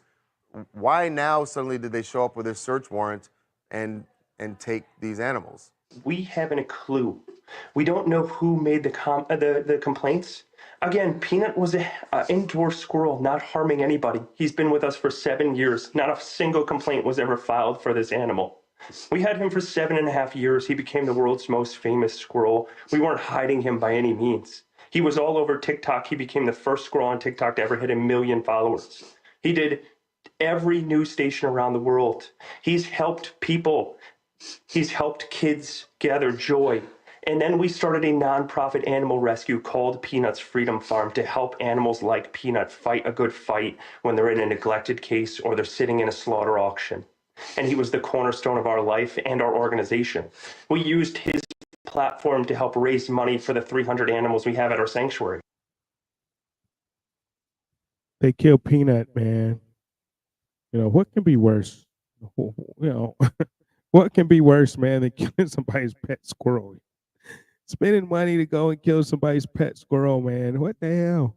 Speaker 17: Why now suddenly did they show up with a search warrant and take these animals?
Speaker 18: We haven't a clue. We don't know who made the complaints. Again, Peanut was an indoor squirrel, not harming anybody. He's been with us for 7 years. Not a single complaint was ever filed for this animal. We had him for 7.5 years. He became the world's most famous squirrel. We weren't hiding him by any means. He was all over TikTok. He became the first squirrel on TikTok to ever hit 1 million followers. He did every news station around the world. He's helped people. He's helped kids gather joy. And then we started a nonprofit animal rescue called Peanut's Freedom Farm to help animals like Peanut fight a good fight when they're in a neglected case or they're sitting in a slaughter auction. And he was the cornerstone of our life and our organization. We used his platform to help raise money for the 300 animals we have at our sanctuary.
Speaker 9: They killed Peanut, man. What can be worse? What can be worse, man, than killing somebody's pet squirrel? Spending money to go and kill somebody's pet squirrel, man. What the hell?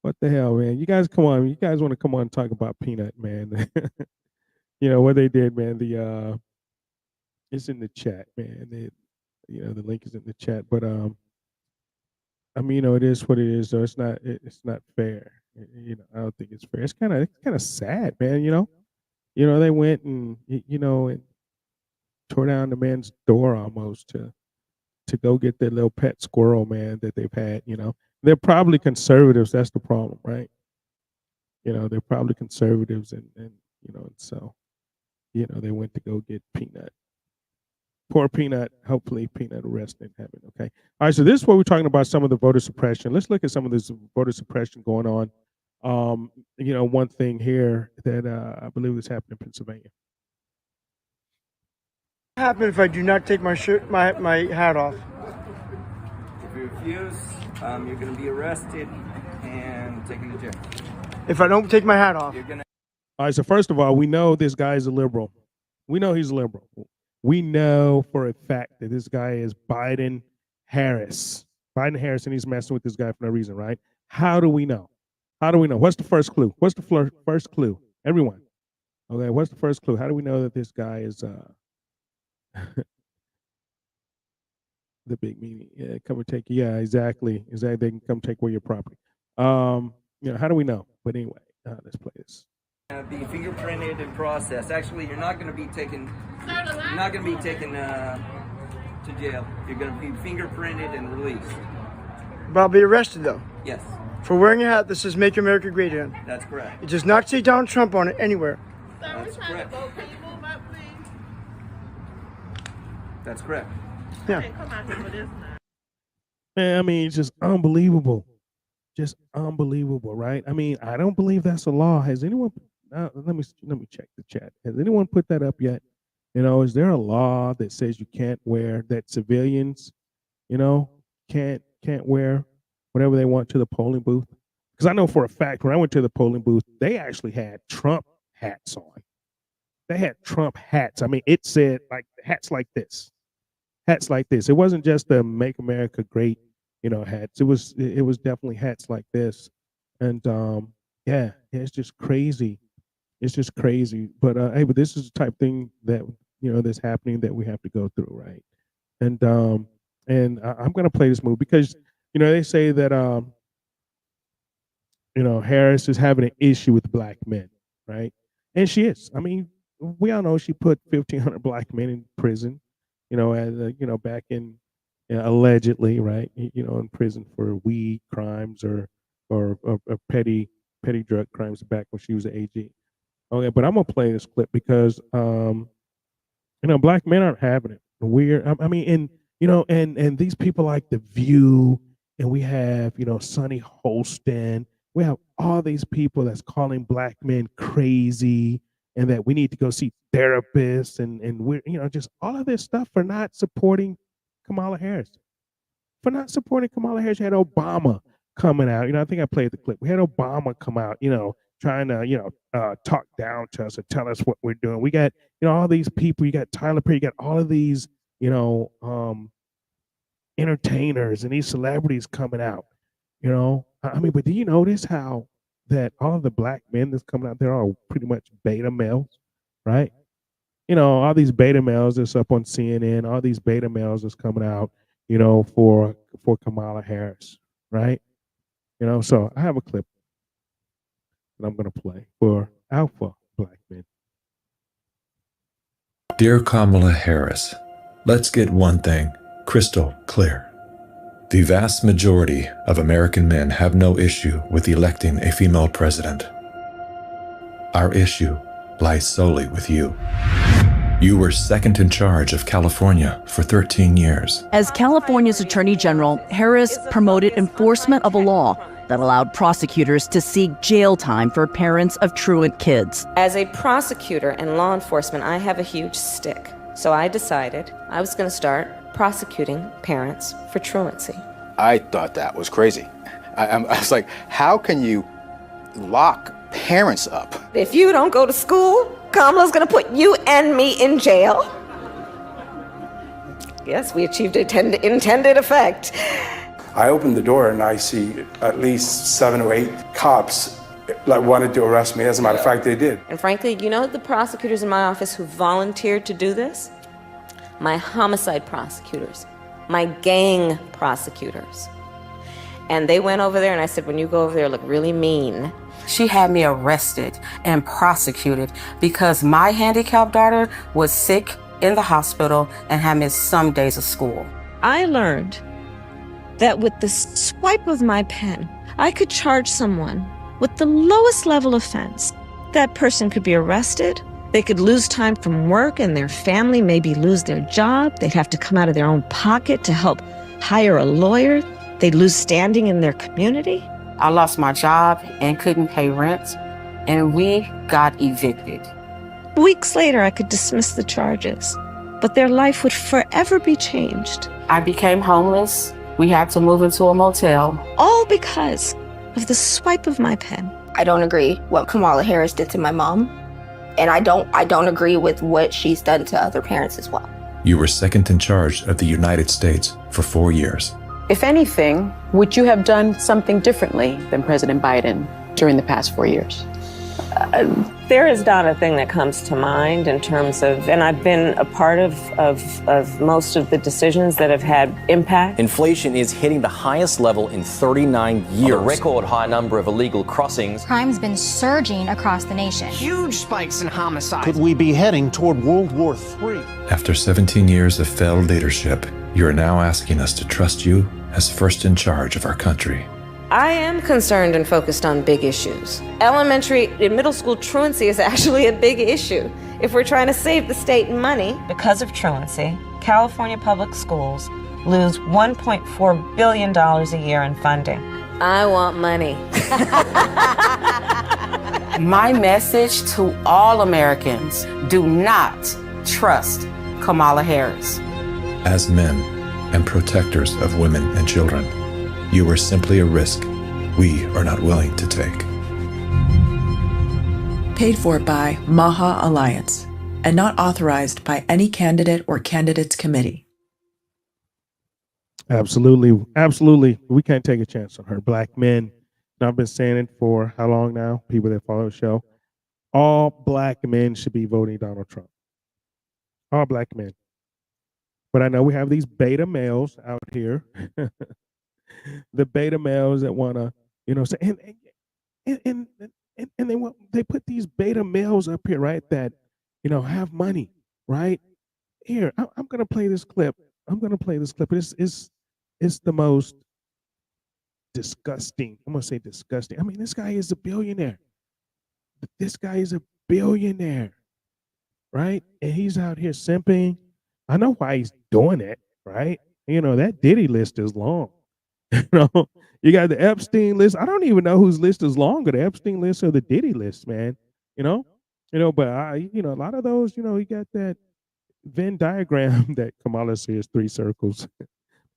Speaker 9: What the hell, man? You guys come on. You guys want to come on and talk about Peanut, man. What they did, man. It's in the chat, man. The link is in the chat. But it is what it is, though. It's not fair. I don't think it's fair. It's kind of sad, man, they went and and tore down the man's door almost to go get their little pet squirrel, man, that they've had, They're probably conservatives. That's the problem, right? They're probably conservatives and so, they went to go get Peanut. Poor Peanut. Hopefully Peanut will rest in heaven, okay? All right, so this is what we're talking about, some of the voter suppression. Let's look at some of this voter suppression going on. One thing here that I believe is happening in Pennsylvania.
Speaker 19: What happens if I do not take my hat off?
Speaker 20: If you refuse
Speaker 19: You're going to be arrested and taken to jail.
Speaker 20: If I don't take my hat off.
Speaker 19: You're going to.
Speaker 9: All right, so first of all, we know this guy is a liberal. We know he's a liberal. We know for a fact that this guy is Biden-Harris. Biden-Harris, and he's messing with this guy for no reason, right? How do we know? How do we know? What's the first clue? What's the first clue? Everyone. Okay, what's the first clue? How do we know that this guy is the big meaning? Yeah, come and take. Yeah, exactly. They can come take away your property. How do we know? But anyway, let's play this.
Speaker 19: Be fingerprinted and processed. Actually, you're not going to be taken. You're not going to be taken to jail. You're going to be fingerprinted and released.
Speaker 20: But I'll be arrested though.
Speaker 19: Yes.
Speaker 20: For wearing a hat that says "Make America Great Again."
Speaker 19: That's correct.
Speaker 20: It does not say Donald Trump on it anywhere.
Speaker 19: That's correct. That's correct.
Speaker 20: Yeah.
Speaker 9: Man, I mean, it's just unbelievable. Just unbelievable, right? I mean, I don't believe that's a law. Has anyone? Let me check the chat. Has anyone put that up yet? Is there a law that says you can't wear that civilians, can't wear whatever they want to the polling booth? Because I know for a fact when I went to the polling booth, they actually had Trump hats on. They had Trump hats. I mean, it said like hats like this. Hats like this. It wasn't just the "Make America Great," hats. It was definitely hats like this. And yeah, it's just crazy. It's just crazy. But hey, but this is the type of thing that that's happening that we have to go through, right? And I'm gonna play this movie because they say that Harris is having an issue with black men, right? And she is. I mean, we all know she put 1,500 black men in prison, as back in allegedly, right? In prison for weed crimes or petty drug crimes back when she was an AG. Okay, but I'm gonna play this clip because black men aren't having it. I mean, and these people like The View, and we have Sonny Holston. We have all these people that's calling black men crazy and that we need to go see therapists and we're just all of this stuff for not supporting Kamala Harris. For not supporting Kamala Harris, you had Obama coming out. I think I played the clip. We had Obama come out, trying to, talk down to us and tell us what we're doing. We got, all these people. You got Tyler Perry. You got all of these, entertainers and these celebrities coming out. I mean, but do you notice how that all of the black men that's coming out there are pretty much beta males, right? All these beta males that's up on CNN, all these beta males that's coming out, for Kamala Harris, right? So I have a clip that I'm going to play for alpha black men.
Speaker 21: Dear Kamala Harris, let's get one thing crystal clear. The vast majority of American men have no issue with electing a female president. Our issue lies solely with you. You were second in charge of California for 13 years.
Speaker 22: As California's Attorney General, Harris promoted enforcement of a law that allowed prosecutors to seek jail time for parents of truant kids.
Speaker 23: As a prosecutor and law enforcement, I have a huge stick. So I decided I was going to start prosecuting parents for truancy.
Speaker 24: I thought that was crazy. I was like, how can you lock parents up?
Speaker 23: If you don't go to school, Kamala's going to put you and me in jail. Yes, we achieved intended effect.
Speaker 25: I opened the door and I see at least 7 or 8 cops wanted to arrest me. As a matter of fact, they did.
Speaker 23: And frankly, the prosecutors in my office who volunteered to do this? My homicide prosecutors, my gang prosecutors. And they went over there and I said, when you go over there, look really mean.
Speaker 26: She had me arrested and prosecuted because my handicapped daughter was sick in the hospital and had missed some days of school.
Speaker 27: I learned that with the swipe of my pen, I could charge someone with the lowest level offense. That person could be arrested. They could lose time from work and their family maybe lose their job. They'd have to come out of their own pocket to help hire a lawyer. They'd lose standing in their community.
Speaker 26: I lost my job and couldn't pay rent, and we got evicted.
Speaker 27: Weeks later, I could dismiss the charges, but their life would forever be changed.
Speaker 26: I became homeless. We had to move into a motel.
Speaker 27: All because of the swipe of my pen.
Speaker 2: I don't agree what Kamala Harris did to my mom, and I don't agree with what she's done to other parents as well.
Speaker 21: You were second in charge of the United States for 4 years.
Speaker 3: If anything, would you have done something differently than President Biden during the past 4 years?
Speaker 23: There is not a thing that comes to mind in terms of, and I've been a part of most of the decisions that have had impact.
Speaker 4: Inflation is hitting the highest level in 39 years.
Speaker 5: A record high number of illegal crossings.
Speaker 6: Crime's been surging across the nation.
Speaker 7: Huge spikes in homicides.
Speaker 21: Could we be heading toward World War III? After 17 years of failed leadership, you are now asking us to trust you as first in charge of our country.
Speaker 23: I am concerned and focused on big issues. Elementary and middle school truancy is actually a big issue. If we're trying to save the state money, because of truancy, California public schools lose $1.4 billion a year in funding. I want money.
Speaker 26: My message to all Americans, do not trust Kamala Harris.
Speaker 21: As men and protectors of women and children, you are simply a risk we are not willing to take.
Speaker 8: Paid for by Maha Alliance and not authorized by any candidate or candidates committee.
Speaker 9: Absolutely. Absolutely. We can't take a chance on her. Black men, and I've been saying it for how long now? People that follow the show. All black men should be voting Donald Trump. All black men. But I know we have these beta males out here. The beta males that want to, say, and they put these beta males up here, right? That, have money, right? Here, I'm going to play this clip. It's the most disgusting. I'm going to say disgusting. I mean, this guy is a billionaire. This guy is a billionaire, right? And he's out here simping. I know why he's doing it, right? That Diddy list is long. You got the Epstein list. I don't even know whose list is longer, the Epstein list or the Diddy list, man. But a lot of those, you got that Venn diagram that Kamala says 3 circles.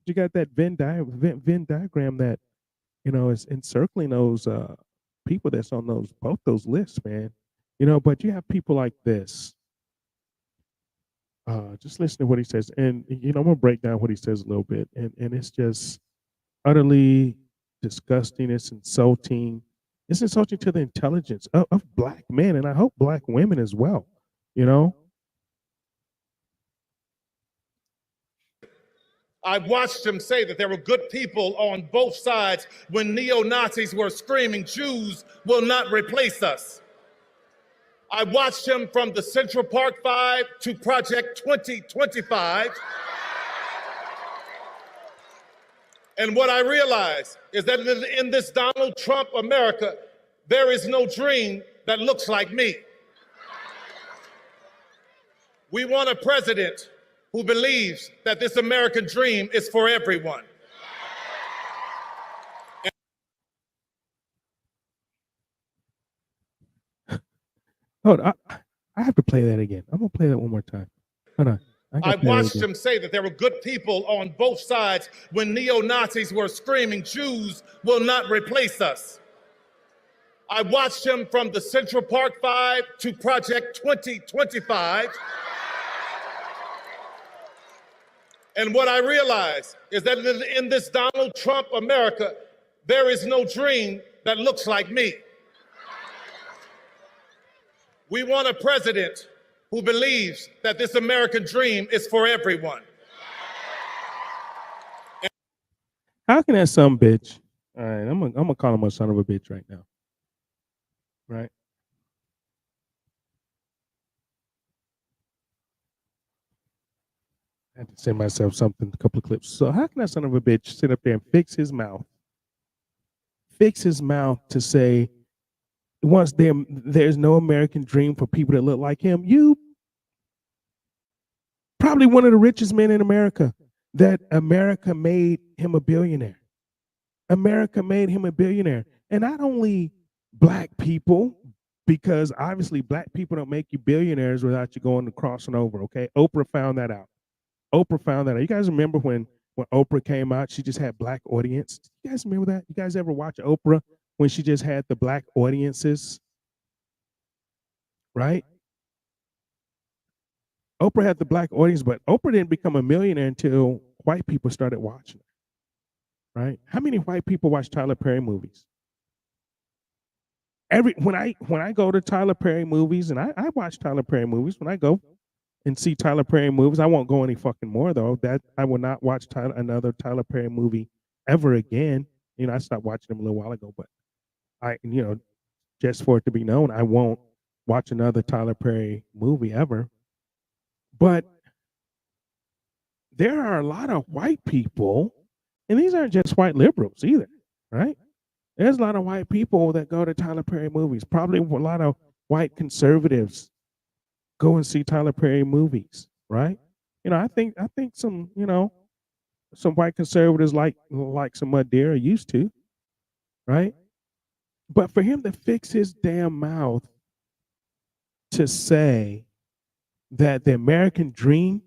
Speaker 9: You got that Venn diagram that, is encircling those people that's on both those lists, man. But you have people like this. Just listen to what he says. And, I'm going to break down what he says a little bit. And it's just utterly disgusting. It's insulting. It's insulting to the intelligence of black men, and I hope black women as well.
Speaker 28: I watched him say that there were good people on both sides when neo-Nazis were screaming, "Jews will not replace us." I watched him from the Central Park 5 to Project 2025. And what I realize is that in this Donald Trump America, there is no dream that looks like me. We want a president who believes that this American dream is for everyone.
Speaker 9: Hold on, I have to play that again. I'm going to play that one more time. Hold on.
Speaker 28: I watched him say that there were good people on both sides when neo-Nazis were screaming, "Jews will not replace us." I watched him from the Central Park 5 to Project 2025. And what I realize is that in this Donald Trump America, there is no dream that looks like me. We want a president who believes that this American dream is for everyone.
Speaker 9: How can that son bitch? All right, I'm gonna call him a son of a bitch right now. Right? I had to send myself a couple of clips. So how can that son of a bitch sit up there and fix his mouth to say once there's no American dream for people that look like him? You probably one of the richest men in America, that America made him a billionaire. America made him a billionaire. And not only black people, because obviously black people don't make you billionaires without you going and crossing over, okay? Oprah found that out. You guys remember when when Oprah came out, she just had black audience. You guys remember that? You guys ever watch Oprah when she just had the black audiences? Right? Oprah had the black audience, but Oprah didn't become a millionaire until white people started watching it. Right? How many white people watch Tyler Perry movies? When I go to Tyler Perry movies, and I watch Tyler Perry movies, when I go and see Tyler Perry movies, I won't go any fucking more though. That I will not watch another Tyler Perry movie ever again. You know, I stopped watching them a little while ago, but just for it to be known, I won't watch another Tyler Perry movie ever. But there are a lot of white people, and these aren't just white liberals either, right? There's a lot of white people that go to Tyler Perry movies. Probably a lot of white conservatives go and see Tyler Perry movies, right? I think some, some white conservatives like some Madeira used to, right? But for him to fix his damn mouth to say that the American dream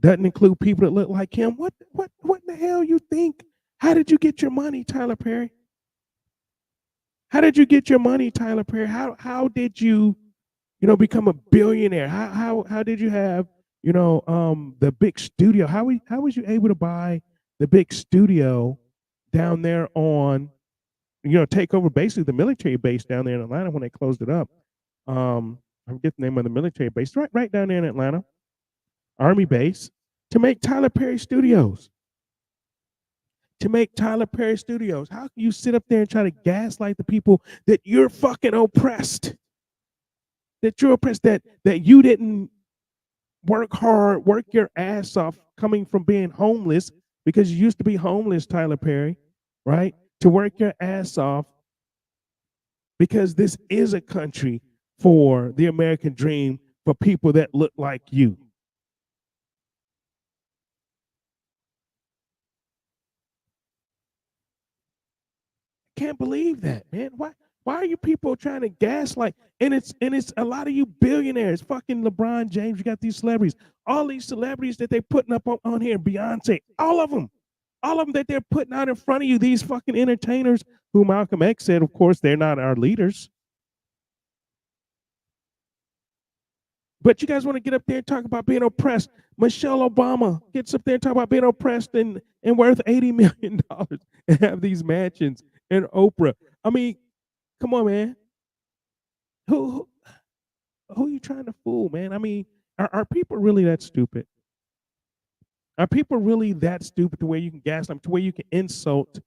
Speaker 9: doesn't include people that look like him, what in the hell you think? How did you get your money, Tyler Perry? How did you get your money, Tyler Perry? How did you become a billionaire? How did you have, the big studio? How was you able to buy the big studio down there on, take over basically the military base down there in Atlanta when they closed it up? I forget the name of the military base, right down there in Atlanta, Army base, to make Tyler Perry Studios. How can you sit up there and try to gaslight the people that you're fucking oppressed? That you're oppressed, that you didn't work hard, work your ass off coming from being homeless, because you used to be homeless, Tyler Perry, right? To work your ass off, because this is a country for the American dream for people that look like you. Can't believe that, man. Why are you people trying to gaslight? And it's a lot of you billionaires, fucking LeBron James. You got these celebrities, all these celebrities that they're putting up on here, Beyonce, all of them that they're putting out in front of you. These fucking entertainers, who Malcolm X said, of course, they're not our leaders. But you guys want to get up there and talk about being oppressed. Michelle Obama gets up there and talk about being oppressed and worth $80 million and have these mansions. And Oprah. I mean, come on, man. Who are you trying to fool, man? I mean, are people really that stupid? Are people really that stupid to where you can gaslight them, to where you can insult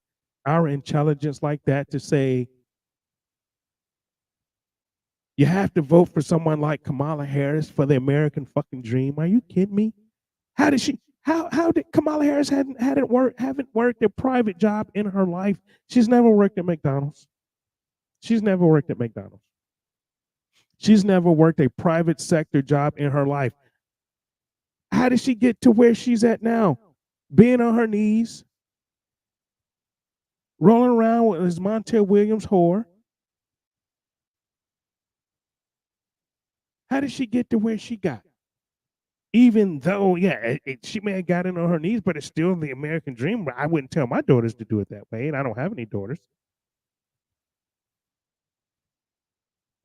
Speaker 9: our intelligence like that, to say you have to vote for someone like Kamala Harris for the American fucking dream? Are you kidding me? How did Kamala Harris haven't worked a private job in her life? She's never worked at McDonald's. She's never worked a private sector job in her life. How did she get to where she's at now? Being on her knees, rolling around with this Montel Williams whore. How did she get to where she got? Even though, she may have gotten on her knees, but it's still the American dream. I wouldn't tell my daughters to do it that way, and I don't have any daughters.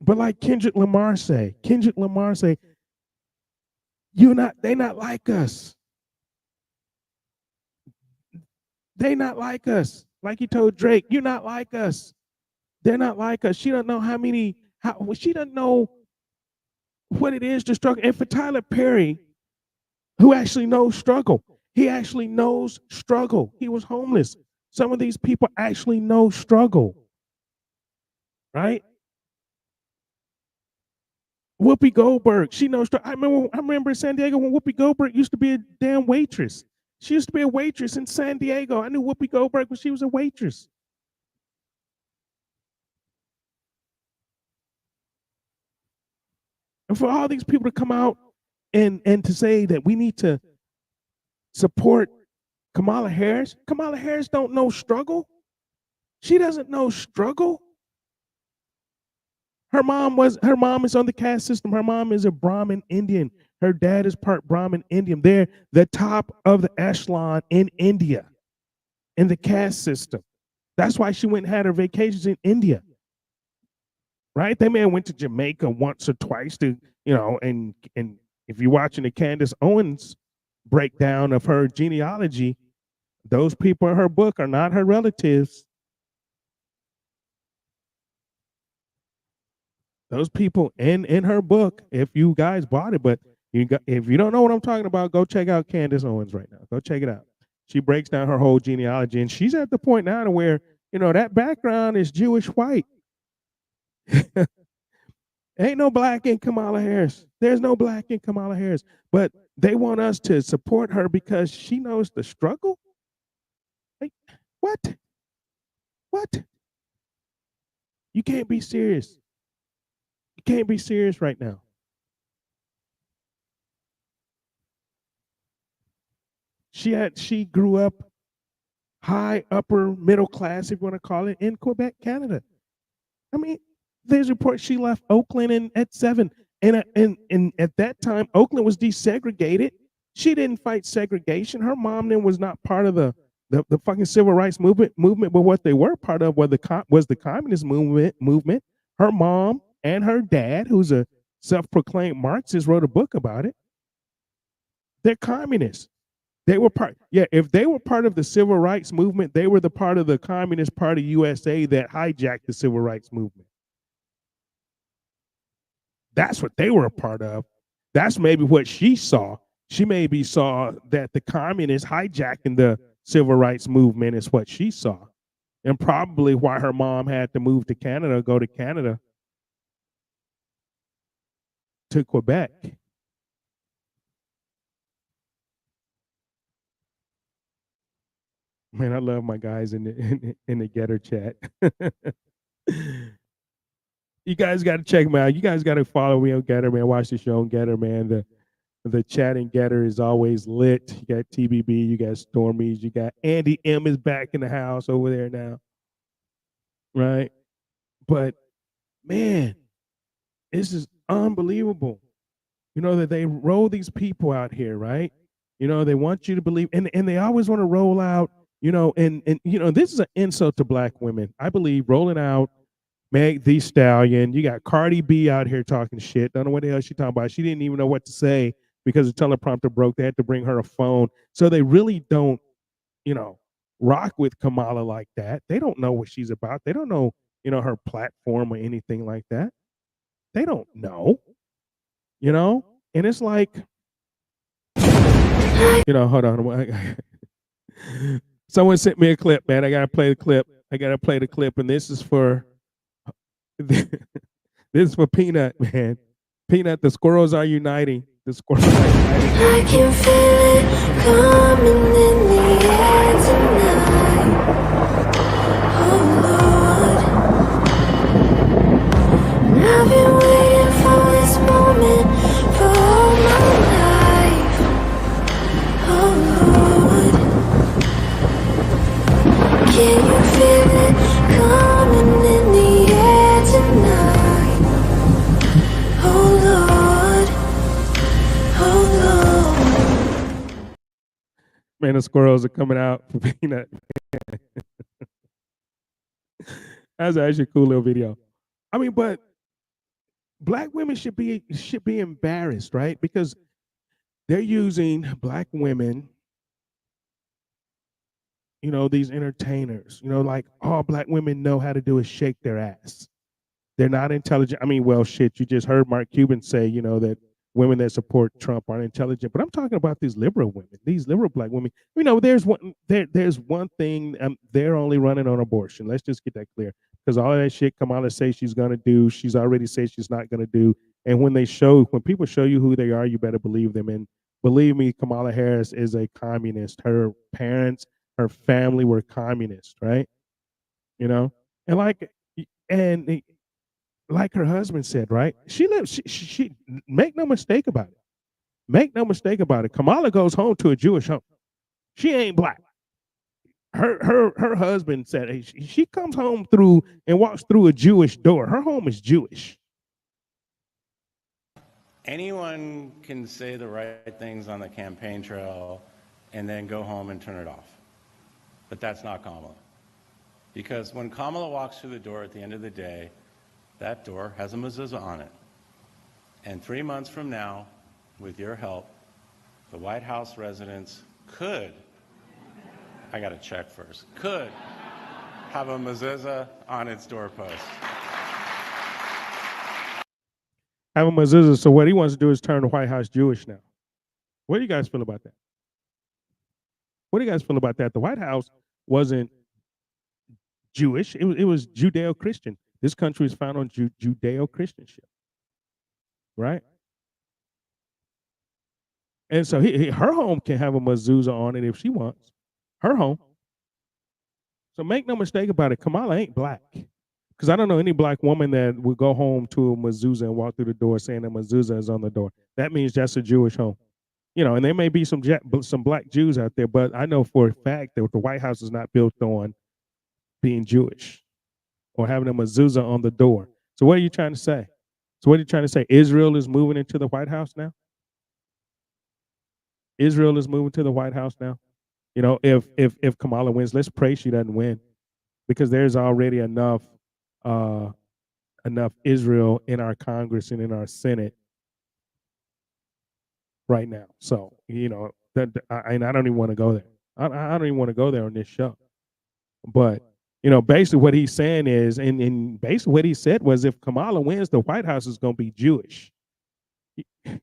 Speaker 9: But like Kendrick Lamar say, they not like us. They not like us. Like he told Drake, you're not like us. They're not like us. She don't know she doesn't know what it is to struggle. And for Tyler Perry, who actually knows struggle, he actually knows struggle. He was homeless. Some of these people actually know struggle, right? Whoopi Goldberg, she knows struggle. I remember in San Diego when Whoopi Goldberg used to be a damn waitress. She used to be a waitress in San Diego. I knew Whoopi Goldberg when she was a waitress. And for all these people to come out and to say that we need to support Kamala Harris don't know struggle. She doesn't know struggle. Her mom is on the caste system. Her mom is a Brahmin Indian. Her dad is part Brahmin Indian. They're the top of the echelon in India in the caste system. That's why she went and had her vacations in India. Right? They may have went to Jamaica once or twice to, and if you're watching the Candace Owens breakdown of her genealogy, those people in her book are not her relatives. Those people in her book, if you guys bought it, but if you don't know what I'm talking about, go check out Candace Owens right now. Go check it out. She breaks down her whole genealogy, and she's at the point now to where, that background is Jewish white. Ain't no black in Kamala Harris. There's no black in Kamala Harris. But they want us to support her because she knows the struggle? Like, what? What? You can't be serious. You can't be serious right now. She grew up high, upper, middle class, if you want to call it, in Quebec, Canada. I mean, there's reports she left Oakland at 7. And at that time, Oakland was desegregated. She didn't fight segregation. Her mom then was not part of the fucking civil rights movement, but what they were part of was the communist movement. Her mom and her dad, who's a self-proclaimed Marxist, wrote a book about it. They're communists. They were if they were part of the civil rights movement, they were the part of the Communist Party USA that hijacked the civil rights movement. That's what they were a part of. That's maybe what she saw. She maybe saw that the communists hijacking the civil rights movement is what she saw. And probably why her mom had to move to Canada, go to Canada, to Quebec. Man, I love my guys in the Getter chat. You guys got to check me out. You guys got to follow me on Getter, man. Watch the show on Getter, man. The chat in Getter is always lit. You got TBB, you got Stormies, you got Andy M is back in the house over there now. Right? But man, this is unbelievable. That they roll these people out here, right? They want you to believe, and they always want to roll out, and this is an insult to black women. I believe rolling out Meg Thee Stallion. You got Cardi B out here talking shit. Don't know what the hell she talking about. She didn't even know what to say because the teleprompter broke. They had to bring her a phone. So they really don't, rock with Kamala like that. They don't know what she's about. They don't know, her platform or anything like that. They don't know, and it's like, hold on. Someone sent me a clip, man. I got to play the clip. And this is for Peanut, man. Peanut, the squirrels are uniting. The squirrels are uniting.
Speaker 1: I can feel it coming in the air tonight. Oh Lord, and I've been waiting for this moment for all my life. Oh Lord, can you feel it coming in the air tonight? Oh Lord, oh Lord.
Speaker 9: Man, the squirrels are coming out for Peanut. That's actually a cool little video. I mean, but black women should be embarrassed, right? Because they're using black women, these entertainers, like all black women know how to do is shake their ass. They're not intelligent. I mean, well, shit, you just heard Mark Cuban say, that women that support Trump aren't intelligent. But I'm talking about these liberal women, these liberal black women. There's one thing, they're only running on abortion. Let's just get that clear. Because all of that shit Kamala says she's going to do, she's already said she's not going to do. And when people show you who they are, you better believe them. And believe me, Kamala Harris is a communist. Her parents, her family were communists, right? And like her husband said, right? She make no mistake about it. Make no mistake about it. Kamala goes home to a Jewish home. She ain't black. Her husband said she comes home through and walks through a Jewish door. Her home is Jewish.
Speaker 10: Anyone can say the right things on the campaign trail and then go home and turn it off. But that's not Kamala. Because when Kamala walks through the door at the end of the day, that door has a mezuzah on it. And 3 months from now, with your help, the White House residents could, I got to check first, could have a mezuzah on its doorpost.
Speaker 9: Have a mezuzah. So what he wants to do is turn the White House Jewish now. What do you guys feel about that? What do you guys feel about that? The White House wasn't Jewish. It was Judeo-Christian. This country is founded on Judeo-Christianship, right? And so her home can have a mezuzah on it if she wants. Her home. So make no mistake about it, Kamala ain't black. Because I don't know any black woman that would go home to a mezuzah and walk through the door saying that mezuzah is on the door. That means that's a Jewish home. You know, and there may be some black Jews out there, but I know for a fact that the White House is not built on being Jewish or having a mezuzah on the door. So what are you trying to say? So what are you trying to say? Israel is moving into the White House now? Israel is moving to the White House now? You know, if Kamala wins, let's pray she doesn't win, because there's already enough Israel in our Congress and in our Senate right now. So, you know, I don't even want to go there. I don't even want to go there on this show. But, you know, basically what he's saying is, and basically what he said was, if Kamala wins, the White House is going to be Jewish. And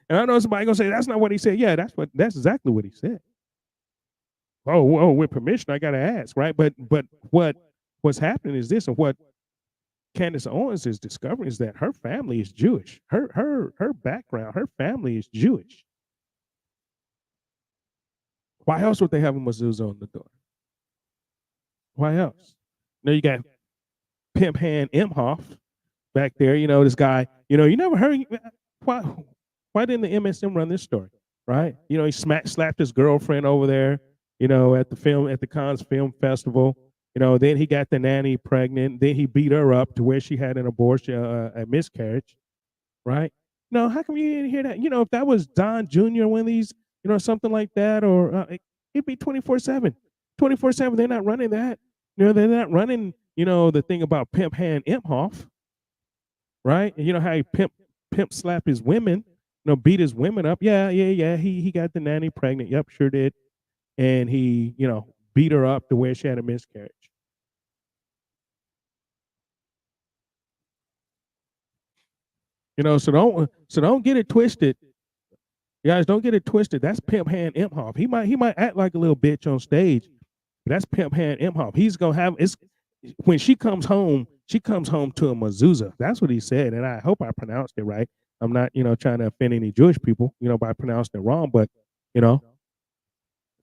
Speaker 9: I know somebody going to say, that's not what he said. Yeah, that's exactly what he said. Oh, with permission, I got to ask, right? But what's happening is this, and what Candace Owens is discovering is that her family is Jewish. Her background, her family is Jewish. Why else would they have a mezuzah on the door? Why else? Now you got Pimp Hand Imhoff back there. You know, this guy, you know, you never heard, why didn't the MSM run this story, right? You know, he slapped his girlfriend over there, you know, at the Cannes Film Festival. You know, then he got the nanny pregnant. Then he beat her up to where she had an abortion, a miscarriage, right? No, how come you didn't hear that? You know, if that was Don Jr. one of these, you know, something like that, or it'd be 24/7. 24/7, they're not running that. You know, they're not running, you know, the thing about Pimp Hand Imhoff, right? And you know how he pimp slap his women, you know, beat his women up. Yeah. He got the nanny pregnant. Yep, sure did. And he, you know, beat her up to where she had a miscarriage. You know, so don't get it twisted. You guys, don't get it twisted. That's Pimp Hand Imhoff. He might act like a little bitch on stage, but that's Pimp Hand Imhoff. He's gonna have when she comes home to a mezuzah. That's what he said, and I hope I pronounced it right. I'm not, you know, trying to offend any Jewish people, you know, by pronouncing it wrong, but you know,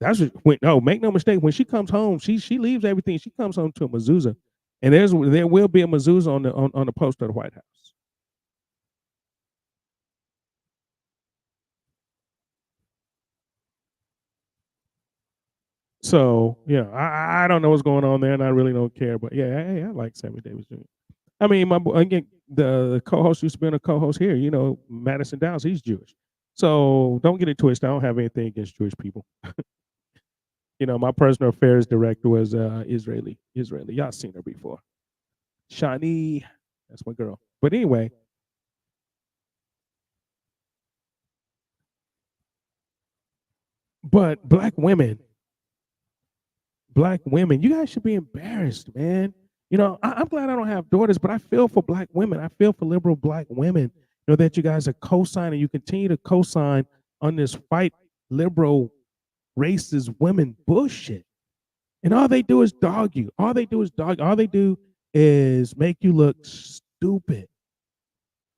Speaker 9: that's what, make no mistake, when she comes home, she leaves everything. She comes home to a mezuzah, and there will be a mezuzah on the post of the White House. So, yeah, I don't know what's going on there, and I really don't care. But yeah, I like Sammy Davis Jr. I mean, again, the co-host used to be a co-host here. You know, Madison Downs, he's Jewish. So don't get it twisted. I don't have anything against Jewish people. You know, my personal affairs director was Israeli. Y'all seen her before. Shani, that's my girl. But anyway, but black women, you guys should be embarrassed, man. You know, I'm glad I don't have daughters, but I feel for black women. I feel for liberal black women. You know, that you guys are co-signing. You continue to co-sign on this white liberal racist women bullshit. And all they do is dog you. All they do is make you look stupid.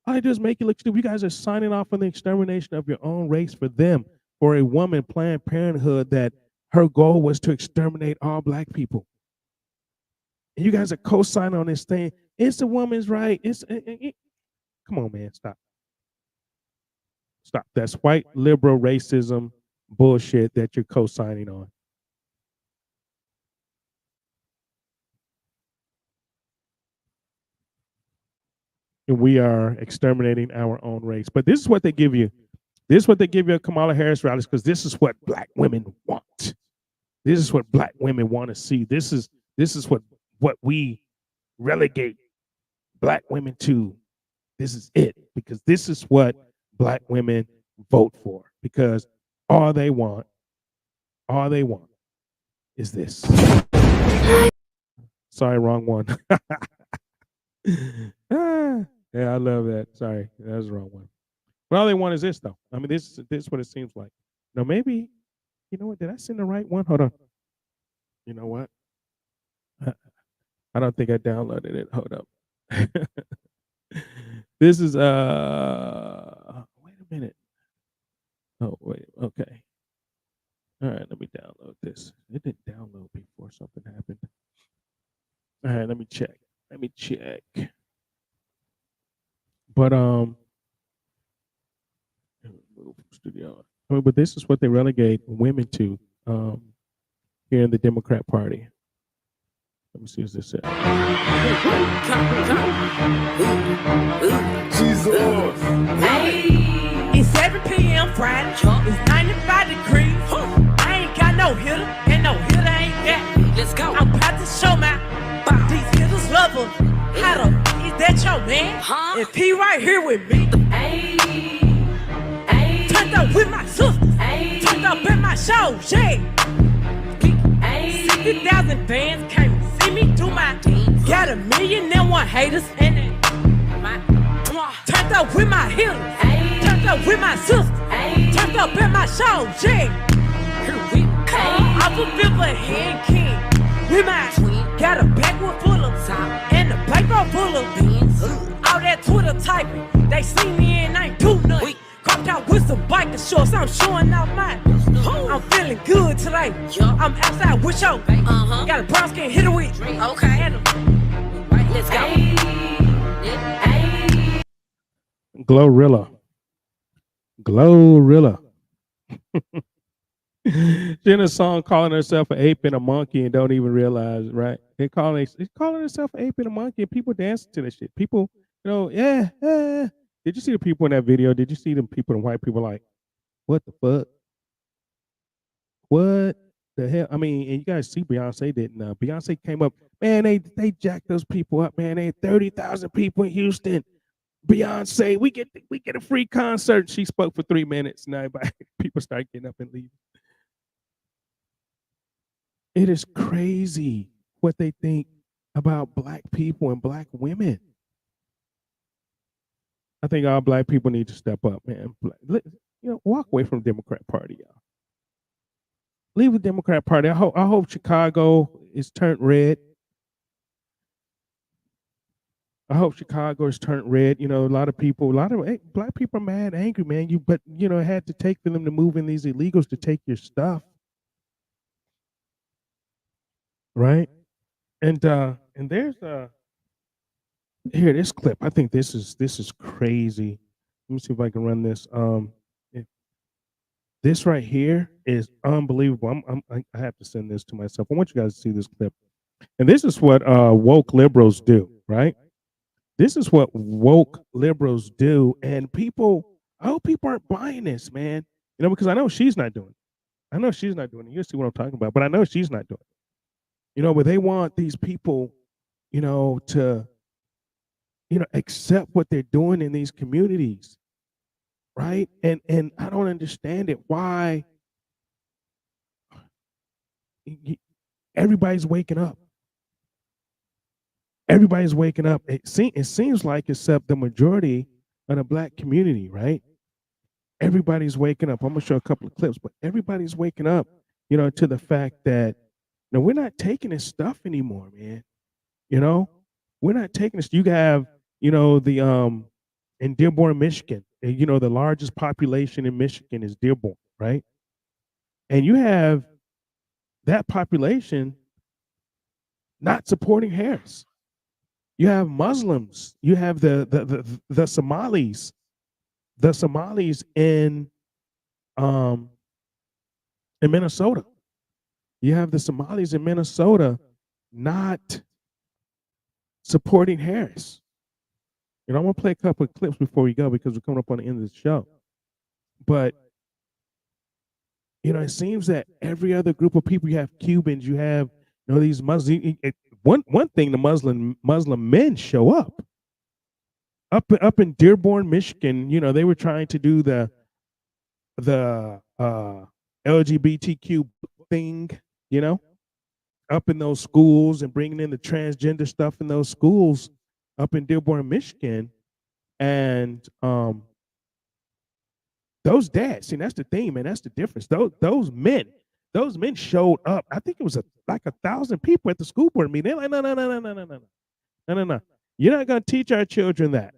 Speaker 9: All they do is make you look stupid. You guys are signing off on the extermination of your own race for them, for a woman, Planned Parenthood, that her goal was to exterminate all black people. And you guys are co-signing on this thing. It's a woman's right. Come on, man, stop. Stop. That's white liberal racism bullshit that you're co-signing on. and we are exterminating our own race. But this is what they give you. This is what they give you at Kamala Harris rallies, because this is what black women want. This is what black women want to see. This is what we relegate black women to. This is it, because this is what black women vote for, because all they want is this. Sorry, wrong one. Yeah, I love that. Sorry, that was the wrong one. But all they want is this, though. I mean, this is what it seems like. Now, maybe, you know what? Did I send the right one? Hold on. You know what? I don't think I downloaded it. Hold up. This is wait a minute. Oh, wait, okay. All right, let me download this. It didn't download before something happened. All right, let me check. But studio. I mean, but this is what they relegate women to here in the Democrat Party. Let me see what this says.
Speaker 11: It's 7 p.m. Friday. It's 95 degrees. I ain't got no hitter, and no hitter ain't got me. Let's go. I'm about to show my these hitters love her. How the is that your man? And P right here with me. Turned up with my sister. Turned up in my show. Yeah. 60,000 fans came to see me do my thing. Got 1,000,001 haters and turned up with my hitters. Turned up with my sister. Turned up in my show. Yeah. I'm a Bibba Hand King. With my twin. Got a backwood full of top and a paper full of beans. All that Twitter typing. They see me and ain't do nothing. Cropped out with some biker shorts. I'm showing off mine. I'm feeling good today. I'm outside with your got a brown skin hitter with. Okay. Let's go.
Speaker 9: Glorilla. She in a song calling herself an ape and a monkey and don't even realize, right? They're calling herself an ape and a monkey, and people dancing to this shit. People, yeah. Did you see the people in that video? Did you see them people, the white people, like, what the fuck? What the hell? I mean, and you guys see Beyonce didn't. Beyonce came up, man, they jacked those people up, man. They had 30,000 people in Houston. Beyonce, we get a free concert. She spoke for 3 minutes. Now people start getting up and leaving. It is crazy what they think about black people and black women. I think all black people need to step up, man. Walk away from the Democrat Party, y'all. Leave the Democrat Party. I hope Chicago is turned red. I hope Chicago is turned red. A lot of black people are mad, angry, man. It had to take for them to move in these illegals to take your stuff, right? And there's here this clip. I think this is crazy. Let me see if I can run this. This right here is unbelievable. I have to send this to myself. I want you guys to see this clip. And this is what woke liberals do, right? This is what woke liberals do. And I hope people aren't buying this, man. Because I know she's not doing it. You'll see what I'm talking about. But I know she's not doing it. But they want these people, to, accept what they're doing in these communities. Right? And I don't understand it. Why everybody's waking up. Everybody's waking up. It seems like, except the majority of the black community, right? Everybody's waking up. I'm gonna show a couple of clips, but everybody's waking up, to the fact that we're not taking this stuff anymore, man. We're not taking this. You have, in Dearborn, Michigan. The largest population in Michigan is Dearborn, right? And you have that population not supporting Harris. You have Muslims. You have the Somalis. The Somalis in Minnesota. You have the Somalis in Minnesota not supporting Harris. I'm gonna play a couple of clips before we go because we're coming up on the end of the show. But it seems that every other group of people, you have Cubans, you have these Muslims. One thing, the Muslim men show up in Dearborn, Michigan. They were trying to do the LGBTQ thing. Up in those schools and bringing in the transgender stuff in those schools up in Dearborn, Michigan, and those dads. See, that's the thing, man. That's the difference. Those men showed up. I think it was like 1,000 people at the school board meeting. They're like, no. You're not going to teach our children that.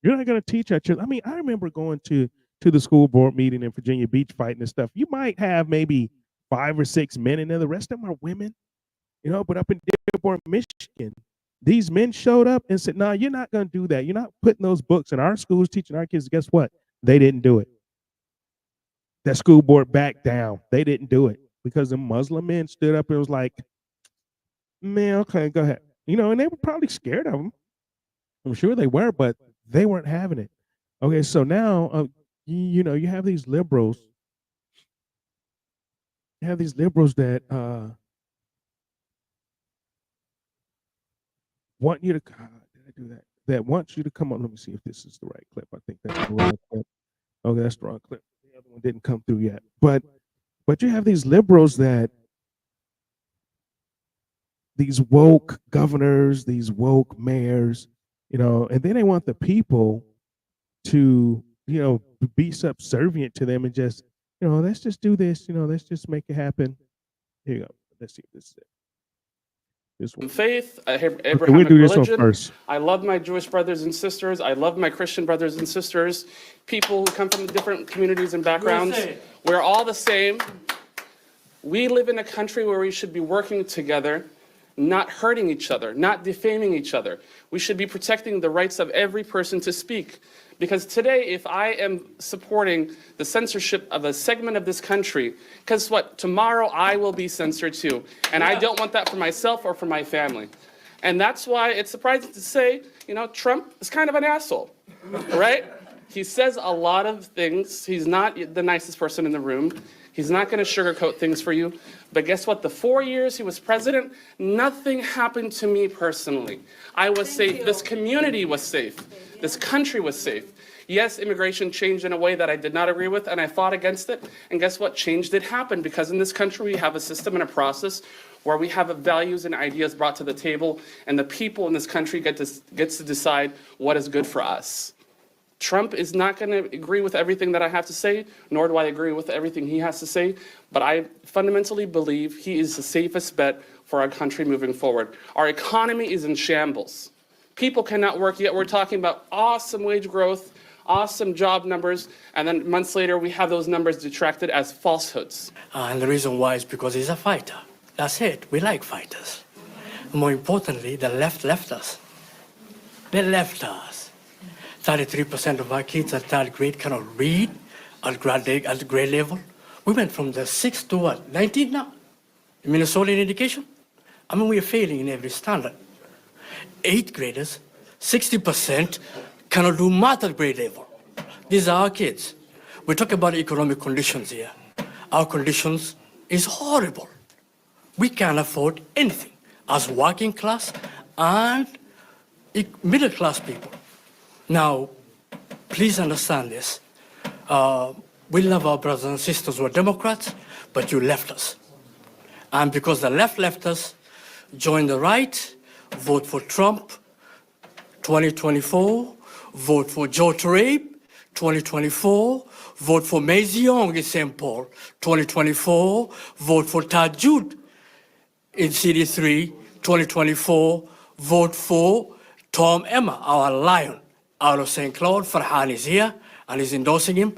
Speaker 9: You're not going to teach our children. I mean, I remember going to the school board meeting in Virginia Beach fighting and stuff. You might have maybe 5 or 6 men in there. The rest of them are women. But up in Dearborn, Michigan, these men showed up and said, no, you're not going to do that. You're not putting those books in our schools, teaching our kids. Guess what? They didn't do it. That school board backed down. They didn't do it because the Muslim men stood up and was like, man, okay, go ahead. And they were probably scared of them. I'm sure they were, but they weren't having it. Okay, so now, you have these liberals. You have these liberals that want you to, did I do that? That wants you to come on. Let me see if this is the right clip. I think that's the wrong clip. Okay, that's the wrong clip. The other one didn't come through yet. But you have these liberals that, these woke governors, these woke mayors, and then they want the people to, be subservient to them and just, let's just do this, let's just make it happen. Here you go. Let's see if this is it. This one.
Speaker 12: Faith, Abrahamic
Speaker 9: we'll do this one
Speaker 12: religion.
Speaker 9: first.
Speaker 12: I love my Jewish brothers and sisters. I love my Christian brothers and sisters. People who come from different communities and backgrounds. We're all the same. We live in a country where we should be working together, not hurting each other, not defaming each other. We should be protecting the rights of every person to speak. Because today, if I am supporting the censorship of a segment of this country, guess what? Tomorrow I will be censored too. And I don't want that for myself or for my family. And that's why it's surprising to say, Trump is kind of an asshole, right? He says a lot of things. He's not the nicest person in the room. He's not going to sugarcoat things for you. But guess what? The 4 years he was president, nothing happened to me personally. I was safe. This community was safe. This country was safe. Yes, immigration changed in a way that I did not agree with, and I fought against it. And guess what? Change did happen, because in this country we have a system and a process where we have values and ideas brought to the table, and the people in this country gets to decide what is good for us. Trump is not going to agree with everything that I have to say, nor do I agree with everything he has to say, but I fundamentally believe he is the safest bet for our country moving forward. Our economy is in shambles. People cannot work, yet we're talking about awesome wage growth, awesome job numbers, and then months later we have those numbers detracted as falsehoods.
Speaker 13: And the reason why is because he's a fighter. That's it. We like fighters. More importantly, the left left us. They left us. 33% of our kids at third grade cannot read at grade level. We went from the 6th to what? 19 now? In Minnesota in education? I mean, we are failing in every standard. 8th graders, 60% cannot do math at grade level. These are our kids. We talk about economic conditions here. Our conditions is horrible. We can't afford anything as working class and middle class people. Now, please understand this. We love our brothers and sisters who are Democrats, but you left us. And because the left left us, join the right, vote for Trump, 2024, vote for Joe Trabe, 2024, vote for Mazie Young in St. Paul, 2024, vote for Tad Jude in CD3, 2024, vote for Tom Emma, our lion, out of St. Cloud. Farhan is here and is endorsing him.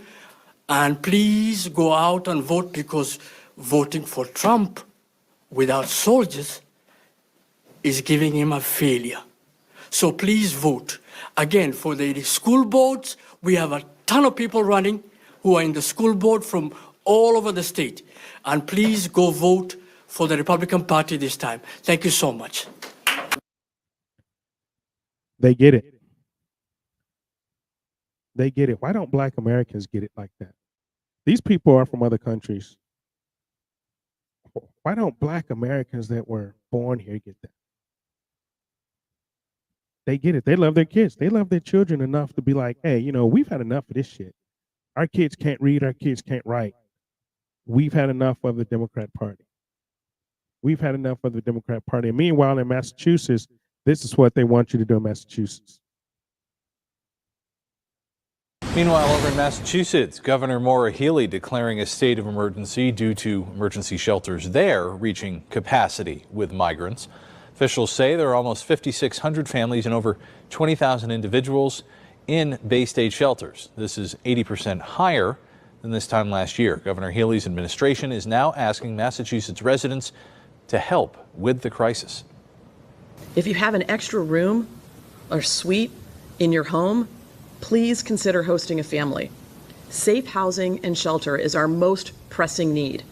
Speaker 13: And please go out and vote, because voting for Trump without soldiers is giving him a failure. So please vote. Again, for the school boards, we have a ton of people running who are in the school board from all over the state. And please go vote for the Republican Party this time. Thank you so much.
Speaker 9: They get it. They get it. Why don't Black Americans get it like that? These people are from other countries. Why don't Black Americans that were born here get that? They get it. They love their kids. They love their children enough to be like, hey, you know, we've had enough of this shit. Our kids can't read. Our kids can't write. We've had enough of the Democrat Party. We've had enough of the Democrat Party. And meanwhile, in Massachusetts, this is what they want you to do in Massachusetts.
Speaker 14: Meanwhile, over in Massachusetts, Governor Maura Healey declaring a state of emergency due to emergency shelters there reaching capacity with migrants. Officials say there are almost 5,600 families and over 20,000 individuals in Bay State shelters. This is 80% higher than this time last year. Governor Healey's administration is now asking Massachusetts residents to help with the crisis.
Speaker 15: If you have an extra room or suite in your home, please consider hosting a family. Safe housing and shelter is our most pressing need.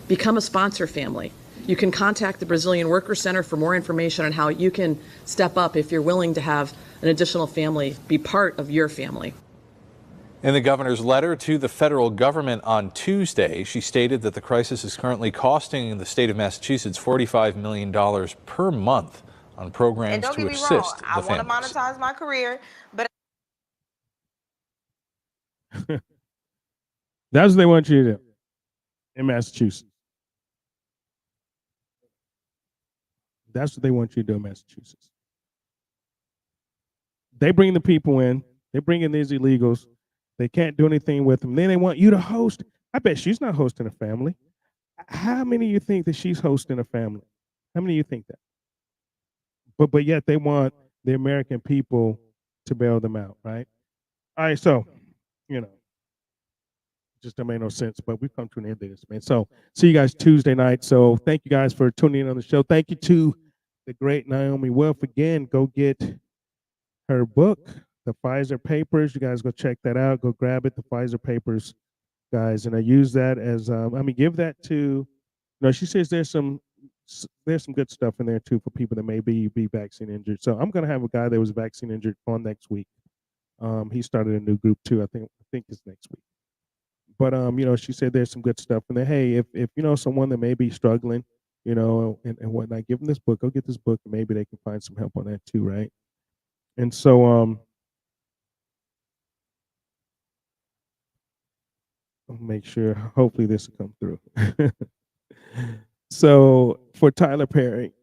Speaker 15: Become a sponsor family. You can contact the Brazilian Workers Center for more information on how you can step up if you're willing to have an additional family be part of your family.
Speaker 14: In the governor's letter to the federal government on Tuesday, she stated that the crisis is currently costing the state of Massachusetts $45 million per month on programs to assist the families.
Speaker 2: I want to monetize my career, but
Speaker 9: That's what they want you to do in Massachusetts. That's what they want you to do in Massachusetts. They bring the people in. They bring in these illegals. They can't do anything with them. Then they want you to host. I bet she's not hosting a family. How many of you think that she's hosting a family? How many of you think that? But yet they want the American people to bail them out, right? All right, so, you know, just don't make no sense, but we've come to an end of this, man. So see you guys Tuesday night. So thank you guys for tuning in on the show. Thank you to the great Naomi Wolf. Again, go get her book, The Pfizer Papers. You guys go check that out. Go grab it, The Pfizer Papers, guys. And I use that as, give that to, you know, she says there's some good stuff in there too for people that may be vaccine injured. So I'm going to have a guy that was vaccine injured on next week. He started a new group too. I think it's next week. But you know, she said there's some good stuff in there. Hey, if you know someone that may be struggling, you know, and whatnot, give them this book. Go get this book, and maybe they can find some help on that too, right? And so I'll make sure. Hopefully, this will come through. So for Tyler Perry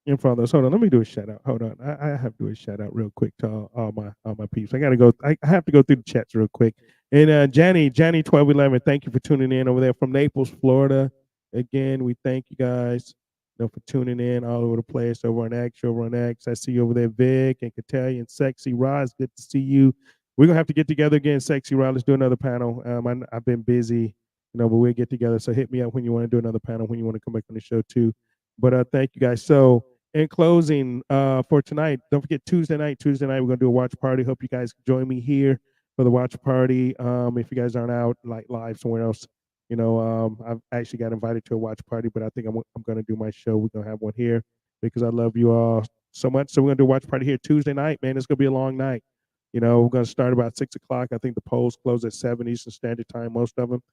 Speaker 9: and for others, hold on. Let me do a shout out. Hold on, I have to do a shout out real quick to all my peeps. I have to go through the chats real quick. And Janny 1211, thank you for tuning in over there from Naples, Florida. Again, we thank you guys, you know, for tuning in all over the place over on X. I see you over there, Vic and Catalia and Sexy Roz. Good to see you. We're gonna have to get together again, Sexy Roz. Let's do another panel. I've been busy, you know, but we'll get together. So hit me up when you want to do another panel, when you want to come back on the show too. But thank you guys. So in closing, for tonight, don't forget Tuesday night, we're gonna do a watch party. Hope you guys join me here for the watch party. If you guys aren't out like live somewhere else, you know, I've actually got invited to a watch party, but I think I'm going to do my show. We're going to have one here because I love you all so much. So we're going to do a watch party here Tuesday night, man. It's going to be a long night. You know, we're going to start about 6 o'clock. I think the polls close at 7 Eastern Standard Time, most of them.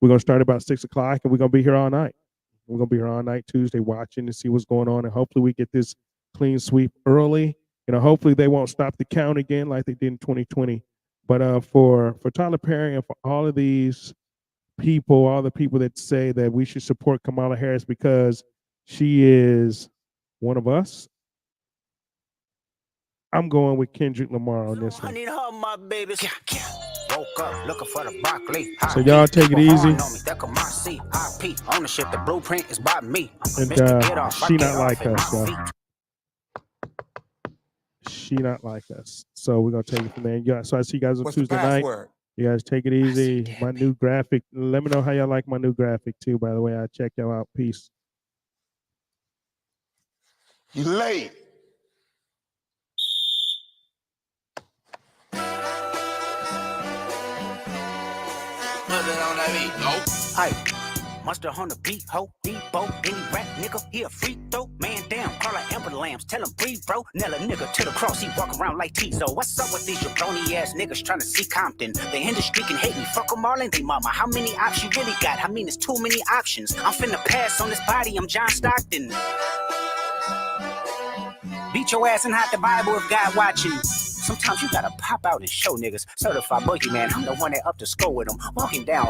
Speaker 9: We're going to start about 6 o'clock, and we're going to be here all night. We're going to be here all night Tuesday watching to see what's going on, and hopefully we get this clean sweep early. You know, hopefully they won't stop the count again like they did in 2020. But for Tyler Perry and for all of these people, all the people that say that we should support Kamala Harris because she is one of us, I'm going with Kendrick Lamar on this one. So y'all take it easy. And she not like us, y'all. She not like us. So we're gonna take it from there. Yeah, so I see you guys on Tuesday night. You guys take it easy. My new graphic. Let me know how y'all like my new graphic too, by the way. I check y'all out. Peace.
Speaker 16: You late. Hi. Monster on the beat, ho, Debo, any rap nigga, he a free throw. Man down, call like Amber Lambs, tell him breathe, bro. Nail a nigga to the cross, he walk around like Tizo. What's up with these jabroni ass niggas trying to see Compton? The industry can hate me, fuck them all and they mama. How many options you really got? I mean, it's too many options. I'm finna pass on this body, I'm John Stockton. Beat your ass and hide the Bible if God watching. Sometimes you gotta pop out and show niggas. Certified boogeyman, I'm the one that up to score with them. Walking down